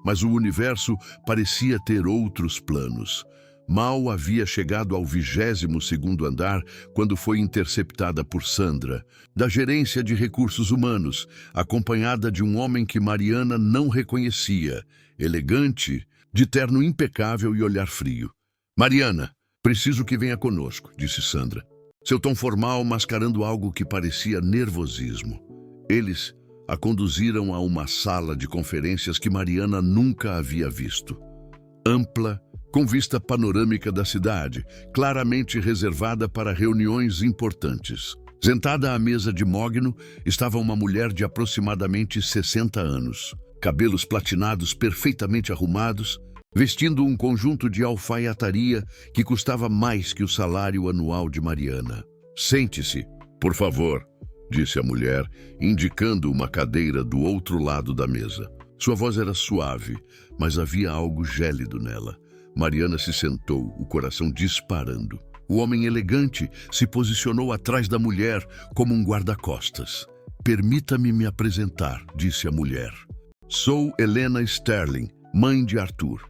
mas o universo parecia ter outros planos. Mal havia chegado ao 22º andar quando foi interceptada por Sandra, da gerência de recursos humanos, acompanhada de um homem que Mariana não reconhecia, elegante, de terno impecável e olhar frio. Mariana, preciso que venha conosco, disse Sandra, seu tom formal mascarando algo que parecia nervosismo. Eles a conduziram a uma sala de conferências que Mariana nunca havia visto. Ampla, com vista panorâmica da cidade, claramente reservada para reuniões importantes. Sentada à mesa de mogno estava uma mulher de aproximadamente 60 anos, cabelos platinados perfeitamente arrumados, vestindo um conjunto de alfaiataria que custava mais que o salário anual de Mariana. Sente-se, por favor, disse a mulher, indicando uma cadeira do outro lado da mesa. Sua voz era suave, mas havia algo gélido nela. Mariana se sentou, o coração disparando. O homem elegante se posicionou atrás da mulher como um guarda-costas. Permita-me me apresentar, disse a mulher. Sou Helena Sterling, mãe de Arthur.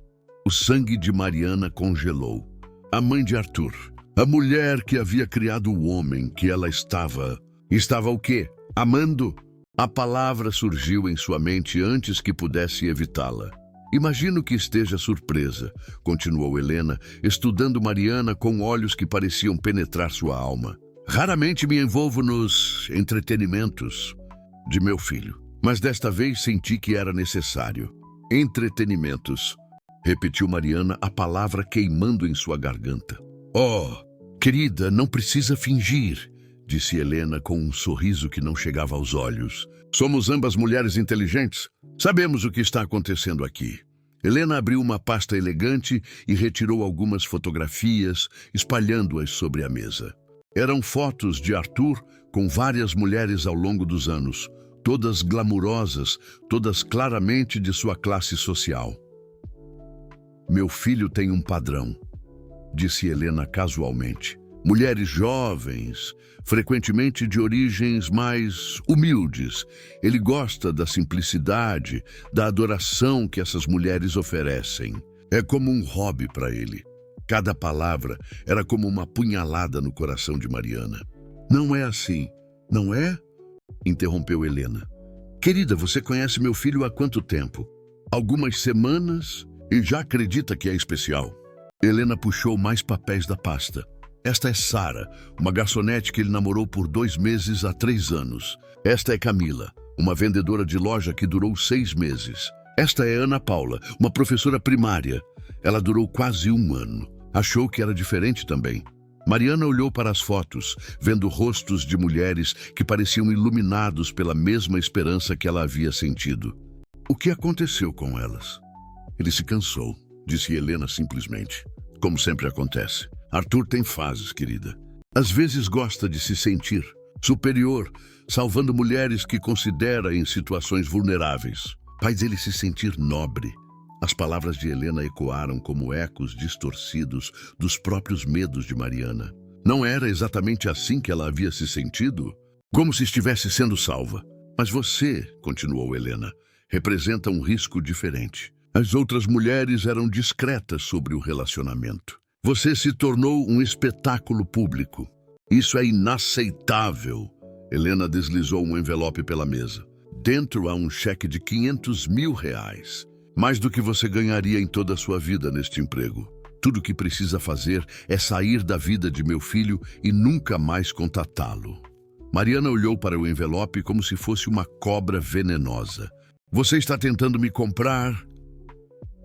O sangue de Mariana congelou. A mãe de Arthur. A mulher que havia criado o homem que ela estava... Estava o quê? Amando? A palavra surgiu em sua mente antes que pudesse evitá-la. Imagino que esteja surpresa, continuou Helena, estudando Mariana com olhos que pareciam penetrar sua alma. Raramente me envolvo nos entretenimentos. de meu filho. Mas desta vez senti que era necessário. Entretenimentos, repetiu Mariana, a palavra queimando em sua garganta. Oh, querida, não precisa fingir, disse Helena com um sorriso que não chegava aos olhos. Somos ambas mulheres inteligentes. Sabemos o que está acontecendo aqui. Helena abriu uma pasta elegante e retirou algumas fotografias, espalhando-as sobre a mesa. Eram fotos de Arthur com várias mulheres ao longo dos anos, todas glamourosas, todas claramente de sua classe social. Meu filho tem um padrão, disse Helena casualmente. Mulheres jovens, frequentemente de origens mais humildes. Ele gosta da simplicidade, da adoração que essas mulheres oferecem. É como um hobby para ele. Cada palavra era como uma punhalada no coração de Mariana. Não é assim, não é? Interrompeu Helena. Querida, você conhece meu filho há quanto tempo? Algumas semanas e já acredita que é especial. Helena puxou mais papéis da pasta. Esta é Sara, uma garçonete que ele namorou por 2 meses há 3 anos. Esta é Camila, uma vendedora de loja que durou 6 meses. Esta é Ana Paula, uma professora primária. Ela durou quase 1 ano. Achou que era diferente também. Mariana olhou para as fotos, vendo rostos de mulheres que pareciam iluminados pela mesma esperança que ela havia sentido. O que aconteceu com elas? Ele se cansou, disse Helena simplesmente. Como sempre acontece. Arthur tem fases, querida. Às vezes gosta de se sentir superior, salvando mulheres que considera em situações vulneráveis. Faz ele se sentir nobre. As palavras de Helena ecoaram como ecos distorcidos dos próprios medos de Mariana. Não era exatamente assim que ela havia se sentido? Como se estivesse sendo salva. Mas você, continuou Helena, representa um risco diferente. As outras mulheres eram discretas sobre o relacionamento. Você se tornou um espetáculo público. Isso é inaceitável. Helena deslizou um envelope pela mesa. Dentro há um cheque de R$500 mil. Mais do que você ganharia em toda a sua vida neste emprego. Tudo o que precisa fazer é sair da vida de meu filho e nunca mais contatá-lo. Mariana olhou para o envelope como se fosse uma cobra venenosa. Você está tentando me comprar?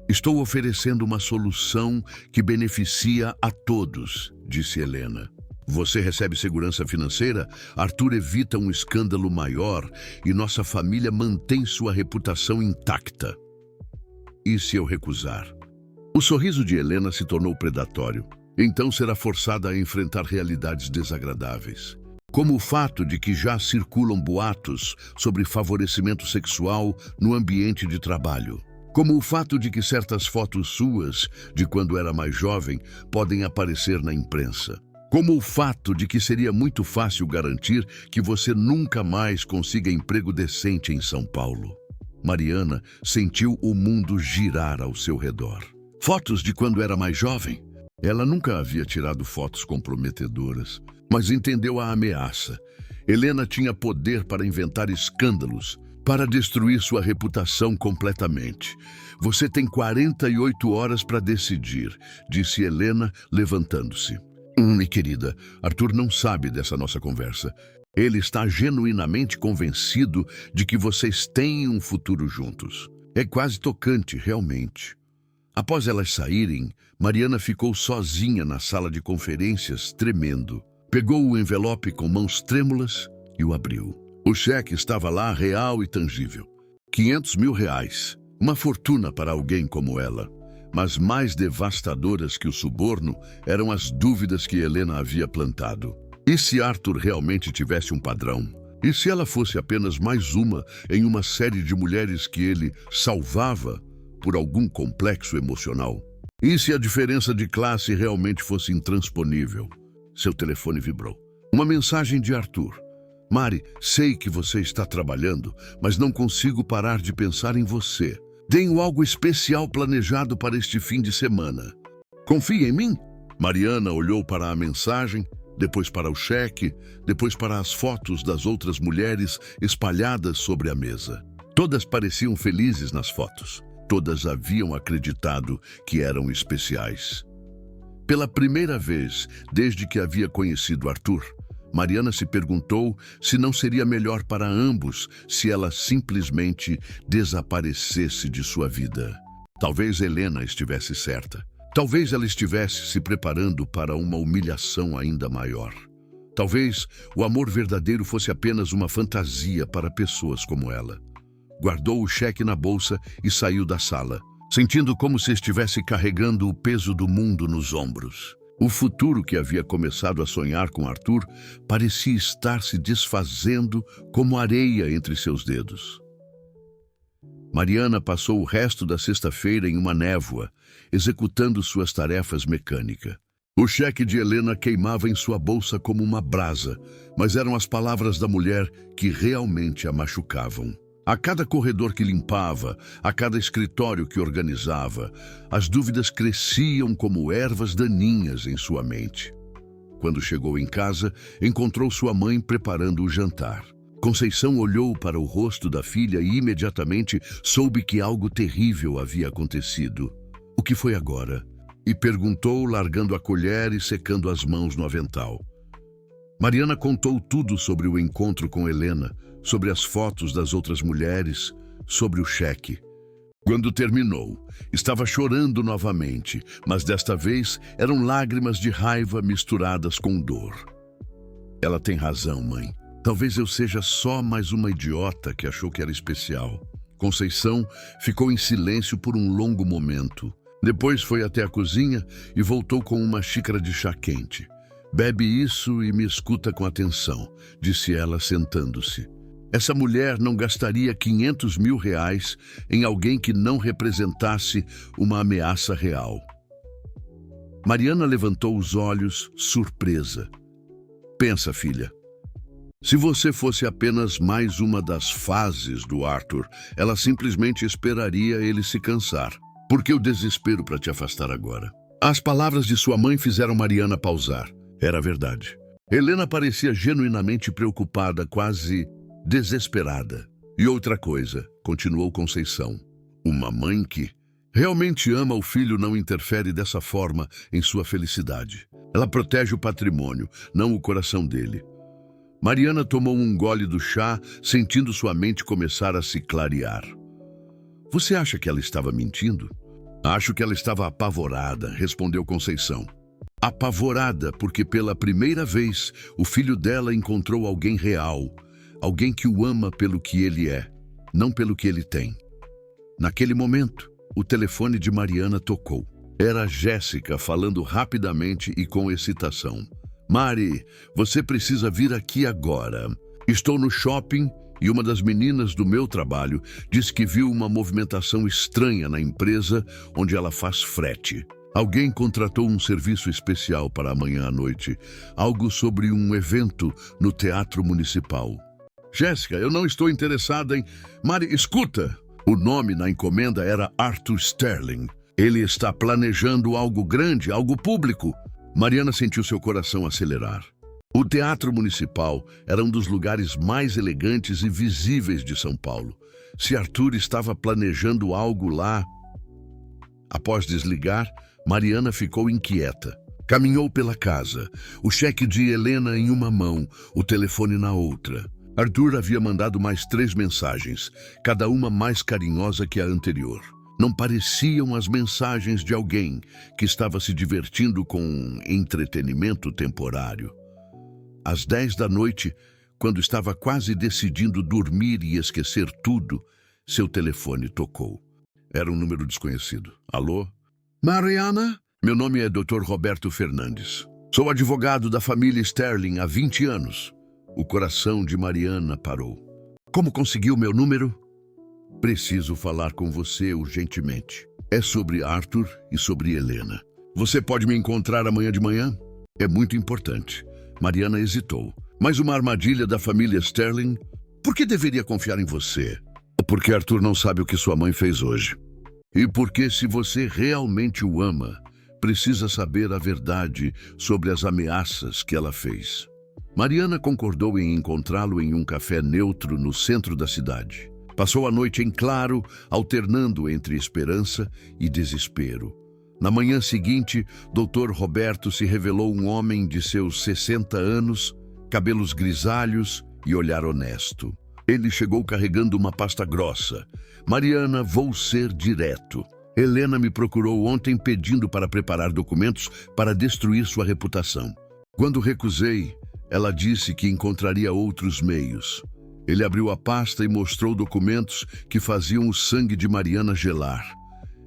Estou oferecendo uma solução que beneficia a todos, disse Helena. Você recebe segurança financeira, Arthur evita um escândalo maior e nossa família mantém sua reputação intacta. E se eu recusar? O sorriso de Helena se tornou predatório. Então será forçada a enfrentar realidades desagradáveis. Como o fato de que já circulam boatos sobre favorecimento sexual no ambiente de trabalho. Como o fato de que certas fotos suas, de quando era mais jovem, podem aparecer na imprensa. Como o fato de que seria muito fácil garantir que você nunca mais consiga emprego decente em São Paulo. Mariana sentiu o mundo girar ao seu redor. Fotos de quando era mais jovem? Ela nunca havia tirado fotos comprometedoras, mas entendeu a ameaça. Helena tinha poder para inventar escândalos, para destruir sua reputação completamente. Você tem 48 horas para decidir, disse Helena, levantando-se. Minha querida, Arthur não sabe dessa nossa conversa. Ele está genuinamente convencido de que vocês têm um futuro juntos. É quase tocante, realmente. Após elas saírem, Mariana ficou sozinha na sala de conferências, tremendo. Pegou o envelope com mãos trêmulas e o abriu. O cheque estava lá, real e tangível. R$500 mil. Uma fortuna para alguém como ela. Mas mais devastadoras que o suborno eram as dúvidas que Helena havia plantado. E se Arthur realmente tivesse um padrão? E se ela fosse apenas mais uma em uma série de mulheres que ele salvava por algum complexo emocional? E se a diferença de classe realmente fosse intransponível? Seu telefone vibrou. Uma mensagem de Arthur. Mari, sei que você está trabalhando, mas não consigo parar de pensar em você. Tenho algo especial planejado para este fim de semana. Confia em mim? Mariana olhou para a mensagem, depois para o cheque, depois para as fotos das outras mulheres espalhadas sobre a mesa. Todas pareciam felizes nas fotos. Todas haviam acreditado que eram especiais. Pela primeira vez, desde que havia conhecido Arthur, Mariana se perguntou se não seria melhor para ambos se ela simplesmente desaparecesse de sua vida. Talvez Helena estivesse certa. Talvez ela estivesse se preparando para uma humilhação ainda maior. Talvez o amor verdadeiro fosse apenas uma fantasia para pessoas como ela. Guardou o cheque na bolsa e saiu da sala, sentindo como se estivesse carregando o peso do mundo nos ombros. O futuro que havia começado a sonhar com Arthur parecia estar se desfazendo como areia entre seus dedos. Mariana passou o resto da sexta-feira em uma névoa, executando suas tarefas mecânicas. O cheque de Helena queimava em sua bolsa como uma brasa, mas eram as palavras da mulher que realmente a machucavam. A cada corredor que limpava, a cada escritório que organizava, as dúvidas cresciam como ervas daninhas em sua mente. Quando chegou em casa, encontrou sua mãe preparando o jantar. Conceição olhou para o rosto da filha e imediatamente soube que algo terrível havia acontecido. O que foi agora? E perguntou, largando a colher e secando as mãos no avental. Mariana contou tudo sobre o encontro com Helena, sobre as fotos das outras mulheres, sobre o cheque. Quando terminou, estava chorando novamente, mas desta vez eram lágrimas de raiva misturadas com dor. Ela tem razão, mãe. Talvez eu seja só mais uma idiota que achou que era especial. Conceição ficou em silêncio por um longo momento. Depois foi até a cozinha e voltou com uma xícara de chá quente. Bebe isso e me escuta com atenção, disse ela sentando-se. Essa mulher não gastaria 500 mil reais em alguém que não representasse uma ameaça real. Mariana levantou os olhos, surpresa. Pensa, filha. Se você fosse apenas mais uma das fases do Arthur, ela simplesmente esperaria ele se cansar. Por que o desespero para te afastar agora? As palavras de sua mãe fizeram Mariana pausar. Era verdade. Helena parecia genuinamente preocupada, quase desesperada. E outra coisa, continuou Conceição. Uma mãe que realmente ama o filho não interfere dessa forma em sua felicidade. Ela protege o patrimônio, não o coração dele. Mariana tomou um gole do chá, sentindo sua mente começar a se clarear. Você acha que ela estava mentindo? Acho que ela estava apavorada, respondeu Conceição. Apavorada porque pela primeira vez o filho dela encontrou alguém real, alguém que o ama pelo que ele é, não pelo que ele tem. Naquele momento, o telefone de Mariana tocou. Era Jéssica falando rapidamente e com excitação. Mari, você precisa vir aqui agora. Estou no shopping e uma das meninas do meu trabalho disse que viu uma movimentação estranha na empresa onde ela faz frete. Alguém contratou um serviço especial para amanhã à noite, algo sobre um evento no Teatro Municipal. Jéssica, eu não estou interessada em... Mari, escuta! O nome na encomenda era Arthur Sterling. Ele está planejando algo grande, algo público. Mariana sentiu seu coração acelerar. O Teatro Municipal era um dos lugares mais elegantes e visíveis de São Paulo. Se Arthur estava planejando algo lá... Após desligar, Mariana ficou inquieta. Caminhou pela casa, o cheque de Helena em uma mão, o telefone na outra. Arthur havia mandado mais 3 mensagens, cada uma mais carinhosa que a anterior. Não pareciam as mensagens de alguém que estava se divertindo com entretenimento temporário. Às 10 da noite, quando estava quase decidindo dormir e esquecer tudo, seu telefone tocou. Era um número desconhecido. Alô? Mariana? Meu nome é Dr. Roberto Fernandes. Sou advogado da família Sterling há 20 anos. O coração de Mariana parou. Como conseguiu meu número? Preciso falar com você urgentemente. É sobre Arthur e sobre Helena. Você pode me encontrar amanhã de manhã? É muito importante. Mariana hesitou. Mais uma armadilha da família Sterling? Por que deveria confiar em você? Porque Arthur não sabe o que sua mãe fez hoje. E porque se você realmente o ama, precisa saber a verdade sobre as ameaças que ela fez. Mariana concordou em encontrá-lo em um café neutro no centro da cidade. Passou a noite em claro, alternando entre esperança e desespero. Na manhã seguinte, Dr. Roberto se revelou um homem de seus 60 anos cabelos grisalhos e olhar honesto. Ele chegou carregando uma pasta grossa. Mariana, vou ser direto. Helena me procurou ontem pedindo para preparar documentos para destruir sua reputação. Quando recusei, ela disse que encontraria outros meios. Ele abriu a pasta e mostrou documentos que faziam o sangue de Mariana gelar.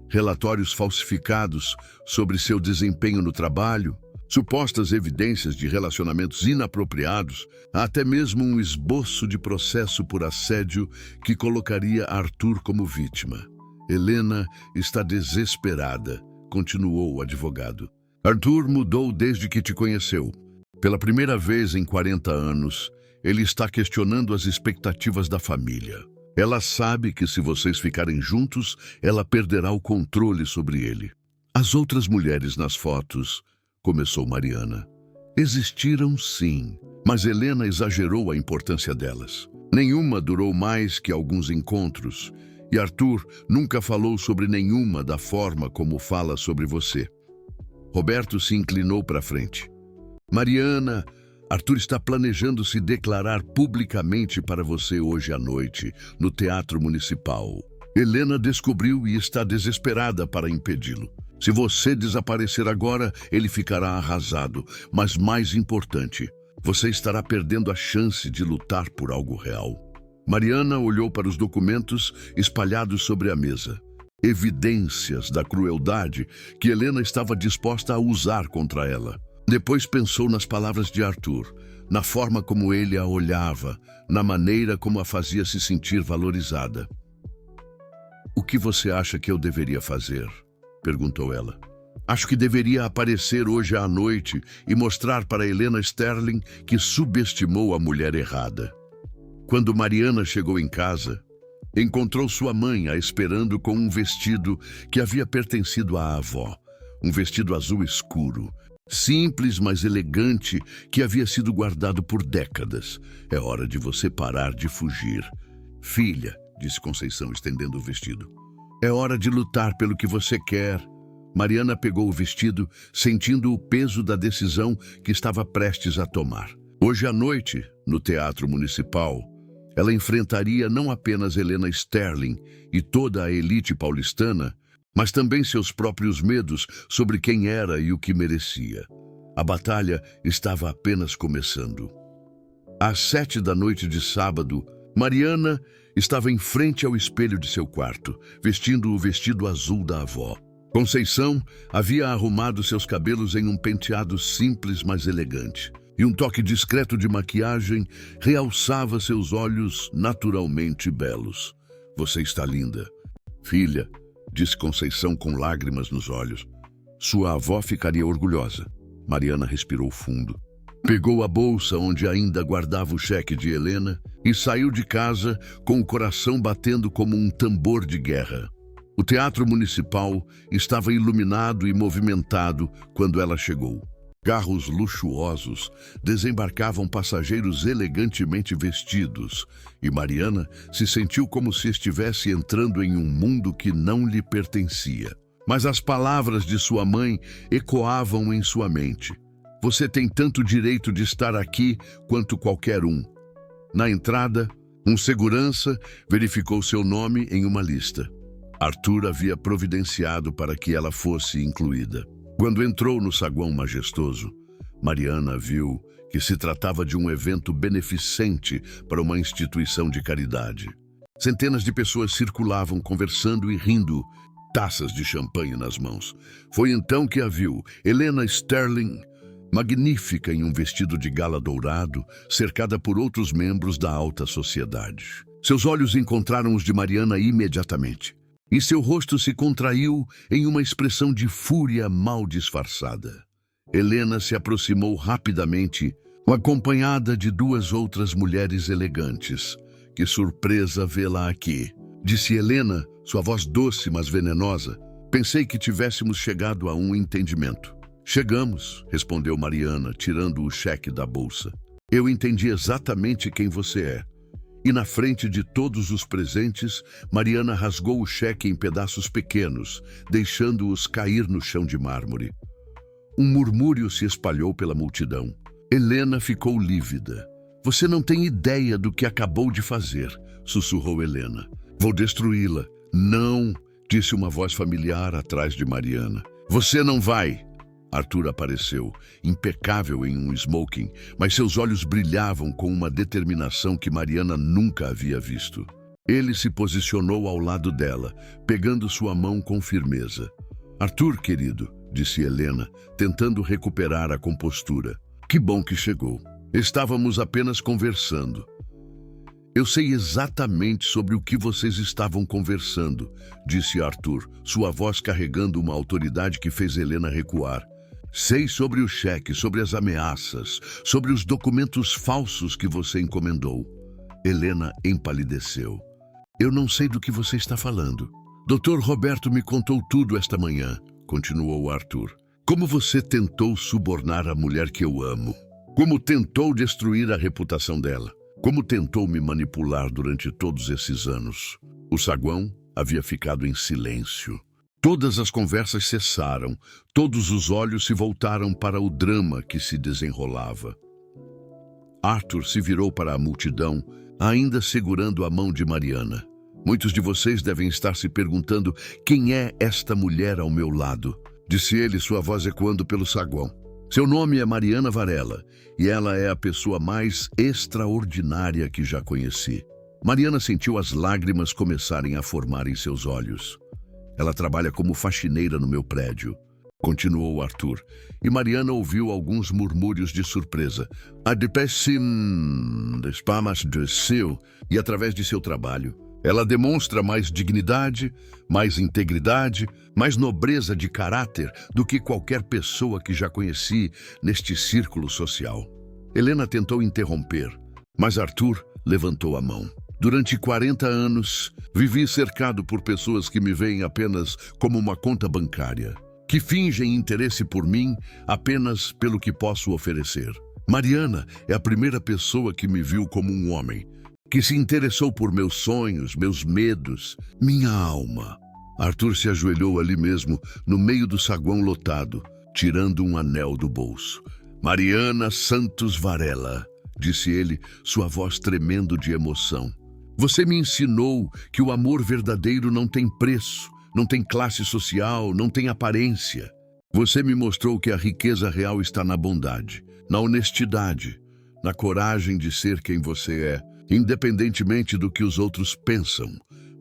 Relatórios falsificados sobre seu desempenho no trabalho, supostas evidências de relacionamentos inapropriados, até mesmo um esboço de processo por assédio que colocaria Arthur como vítima. Helena está desesperada, continuou o advogado. Arthur mudou desde que te conheceu. Pela primeira vez em 40 anos, ele está questionando as expectativas da família. Ela sabe que se vocês ficarem juntos, ela perderá o controle sobre ele. As outras mulheres nas fotos, começou Mariana. Existiram sim, mas Helena exagerou a importância delas. Nenhuma durou mais que alguns encontros, e Arthur nunca falou sobre nenhuma da forma como fala sobre você. Roberto se inclinou para frente. Mariana, Arthur está planejando se declarar publicamente para você hoje à noite, no Teatro Municipal. Helena descobriu e está desesperada para impedi-lo. Se você desaparecer agora, ele ficará arrasado. Mas mais importante, você estará perdendo a chance de lutar por algo real. Mariana olhou para os documentos espalhados sobre a mesa. Evidências da crueldade que Helena estava disposta a usar contra ela. Depois pensou nas palavras de Arthur, na forma como ele a olhava, na maneira como a fazia se sentir valorizada. O que você acha que eu deveria fazer? Perguntou ela. Acho que deveria aparecer hoje à noite e mostrar para Helena Sterling que subestimou a mulher errada. Quando Mariana chegou em casa, encontrou sua mãe a esperando com um vestido que havia pertencido à avó. Um vestido azul escuro, simples, mas elegante, que havia sido guardado por décadas. É hora de você parar de fugir. Filha, disse Conceição, estendendo o vestido. É hora de lutar pelo que você quer. Mariana pegou o vestido, sentindo o peso da decisão que estava prestes a tomar. Hoje à noite, no Teatro Municipal, ela enfrentaria não apenas Helena Sterling e toda a elite paulistana, mas também seus próprios medos sobre quem era e o que merecia. A batalha estava apenas começando. Às 7 da noite de sábado, Mariana estava em frente ao espelho de seu quarto, vestindo o vestido azul da avó. Conceição havia arrumado seus cabelos em um penteado simples, mas elegante, e um toque discreto de maquiagem realçava seus olhos naturalmente belos. Você está linda. Filha, disse Conceição com lágrimas nos olhos. Sua avó ficaria orgulhosa. Mariana respirou fundo. Pegou a bolsa onde ainda guardava o cheque de Helena e saiu de casa com o coração batendo como um tambor de guerra. O Teatro Municipal estava iluminado e movimentado quando ela chegou. Carros luxuosos desembarcavam passageiros elegantemente vestidos, e Mariana se sentiu como se estivesse entrando em um mundo que não lhe pertencia. Mas as palavras de sua mãe ecoavam em sua mente. Você tem tanto direito de estar aqui quanto qualquer um. Na entrada, um segurança verificou seu nome em uma lista. Arthur havia providenciado para que ela fosse incluída. Quando entrou no saguão majestoso, Mariana viu que se tratava de um evento beneficente para uma instituição de caridade. Centenas de pessoas circulavam conversando e rindo, taças de champanhe nas mãos. Foi então que a viu, Helena Sterling, magnífica em um vestido de gala dourado, cercada por outros membros da alta sociedade. Seus olhos encontraram os de Mariana imediatamente, e seu rosto se contraiu em uma expressão de fúria mal disfarçada. Helena se aproximou rapidamente, acompanhada de duas outras mulheres elegantes. Que surpresa vê-la aqui, disse Helena, sua voz doce mas venenosa. Pensei que tivéssemos chegado a um entendimento. Chegamos, respondeu Mariana, tirando o cheque da bolsa. Eu entendi exatamente quem você é. E na frente de todos os presentes, Mariana rasgou o cheque em pedaços pequenos, deixando-os cair no chão de mármore. Um murmúrio se espalhou pela multidão. Helena ficou lívida. Você não tem ideia do que acabou de fazer, sussurrou Helena. Vou destruí-la. Não, disse uma voz familiar atrás de Mariana. Você não vai. Arthur apareceu, impecável em um smoking, mas seus olhos brilhavam com uma determinação que Mariana nunca havia visto. Ele se posicionou ao lado dela, pegando sua mão com firmeza. Arthur, querido, disse Helena, tentando recuperar a compostura. Que bom que chegou. Estávamos apenas conversando. Eu sei exatamente sobre o que vocês estavam conversando, disse Arthur, sua voz carregando uma autoridade que fez Helena recuar. Sei sobre o cheque, sobre as ameaças, sobre os documentos falsos que você encomendou. Helena empalideceu. Eu não sei do que você está falando. Dr. Roberto me contou tudo esta manhã, continuou Arthur. Como você tentou subornar a mulher que eu amo. Como tentou destruir a reputação dela. Como tentou me manipular durante todos esses anos. O saguão havia ficado em silêncio. Todas as conversas cessaram. Todos os olhos se voltaram para o drama que se desenrolava. Arthur se virou para a multidão, ainda segurando a mão de Mariana. Muitos de vocês devem estar se perguntando quem é esta mulher ao meu lado, disse ele, sua voz ecoando pelo saguão. Seu nome é Mariana Varela, e ela é a pessoa mais extraordinária que já conheci. Mariana sentiu as lágrimas começarem a formar em seus olhos. Ela trabalha como faxineira no meu prédio, continuou Arthur, e Mariana ouviu alguns murmúrios de surpresa. E através de seu trabalho, ela demonstra mais dignidade, mais integridade, mais nobreza de caráter do que qualquer pessoa que já conheci neste círculo social. Helena tentou interromper, mas Arthur levantou a mão. Durante 40 anos, vivi cercado por pessoas que me veem apenas como uma conta bancária, que fingem interesse por mim apenas pelo que posso oferecer. Mariana é a primeira pessoa que me viu como um homem, que se interessou por meus sonhos, meus medos, minha alma. Arthur se ajoelhou ali mesmo, no meio do saguão lotado, tirando um anel do bolso. Mariana Santos Varela, disse ele, sua voz tremendo de emoção. Você me ensinou que o amor verdadeiro não tem preço, não tem classe social, não tem aparência. Você me mostrou que a riqueza real está na bondade, na honestidade, na coragem de ser quem você é, independentemente do que os outros pensam.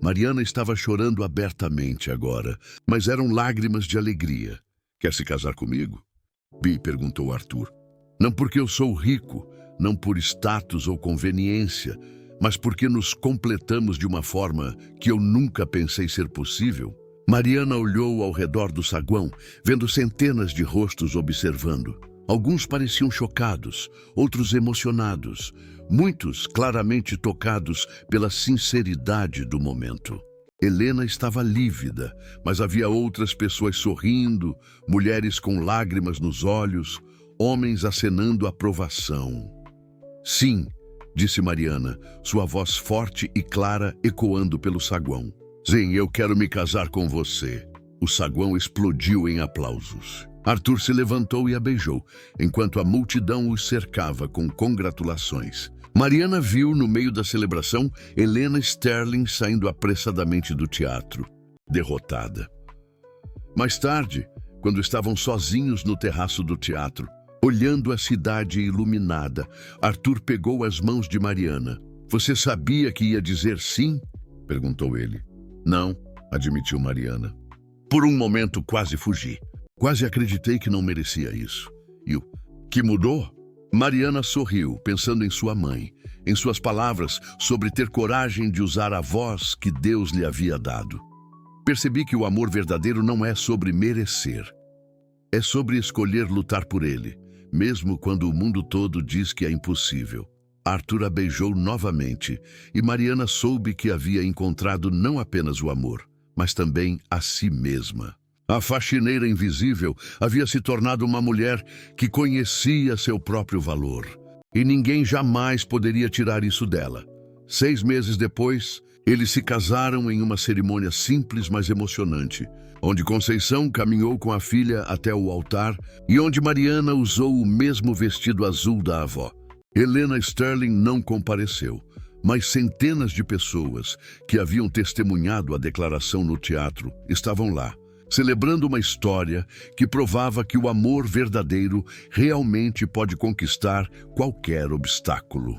Mariana estava chorando abertamente agora, mas eram lágrimas de alegria. Quer se casar comigo? Bi, perguntou Arthur. Não porque eu sou rico, não por status ou conveniência, mas porque nos completamos de uma forma que eu nunca pensei ser possível. Mariana olhou ao redor do saguão, vendo centenas de rostos observando. Alguns pareciam chocados, outros emocionados, muitos claramente tocados pela sinceridade do momento. Helena estava lívida, mas havia outras pessoas sorrindo, mulheres com lágrimas nos olhos, homens acenando aprovação. Sim, disse Mariana, sua voz forte e clara ecoando pelo saguão. Sim, eu quero me casar com você. O saguão explodiu em aplausos. Arthur se levantou e a beijou, enquanto a multidão os cercava com congratulações. Mariana viu, no meio da celebração, Helena Sterling saindo apressadamente do teatro, derrotada. Mais tarde, quando estavam sozinhos no terraço do teatro, olhando a cidade iluminada, Arthur pegou as mãos de Mariana. Você sabia que ia dizer sim? Perguntou ele. Não, admitiu Mariana. Por um momento quase fugi. Quase acreditei que não merecia isso. E o que mudou? Mariana sorriu, pensando em sua mãe, em suas palavras sobre ter coragem de usar a voz que Deus lhe havia dado. Percebi que o amor verdadeiro não é sobre merecer. É sobre escolher lutar por ele, mesmo quando o mundo todo diz que é impossível. Arthur a beijou novamente, e Mariana soube que havia encontrado não apenas o amor, mas também a si mesma. A faxineira invisível havia se tornado uma mulher que conhecia seu próprio valor, e ninguém jamais poderia tirar isso dela. 6 meses depois, Eles se casaram em uma cerimônia simples, mas emocionante, onde Conceição caminhou com a filha até o altar e onde Mariana usou o mesmo vestido azul da avó. Helena Sterling não compareceu, mas centenas de pessoas que haviam testemunhado a declaração no teatro estavam lá, celebrando uma história que provava que o amor verdadeiro realmente pode conquistar qualquer obstáculo.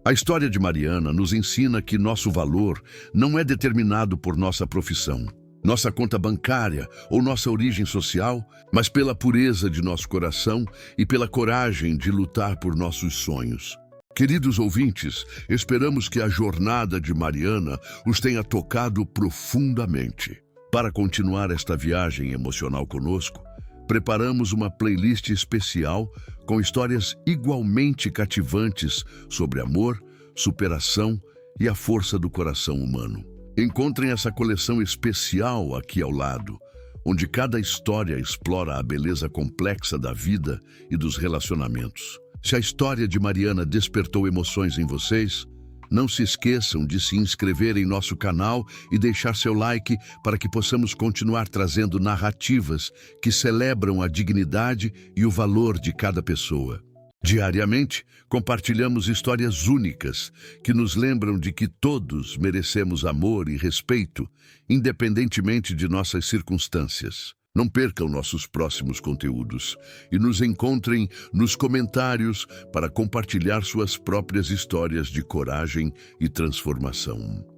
A história de Mariana nos ensina que nosso valor não é determinado por nossa profissão, nossa conta bancária ou nossa origem social, mas pela pureza de nosso coração e pela coragem de lutar por nossos sonhos. Queridos ouvintes, esperamos que a jornada de Mariana os tenha tocado profundamente. Para continuar esta viagem emocional conosco, preparamos uma playlist especial com histórias igualmente cativantes sobre amor, superação e a força do coração humano. Encontrem essa coleção especial aqui ao lado, onde cada história explora a beleza complexa da vida e dos relacionamentos. Se a história de Mariana despertou emoções em vocês, não se esqueçam de se inscrever em nosso canal e deixar seu like para que possamos continuar trazendo narrativas que celebram a dignidade e o valor de cada pessoa. Diariamente, compartilhamos histórias únicas que nos lembram de que todos merecemos amor e respeito, independentemente de nossas circunstâncias. Não percam nossos próximos conteúdos e nos encontrem nos comentários para compartilhar suas próprias histórias de coragem e transformação.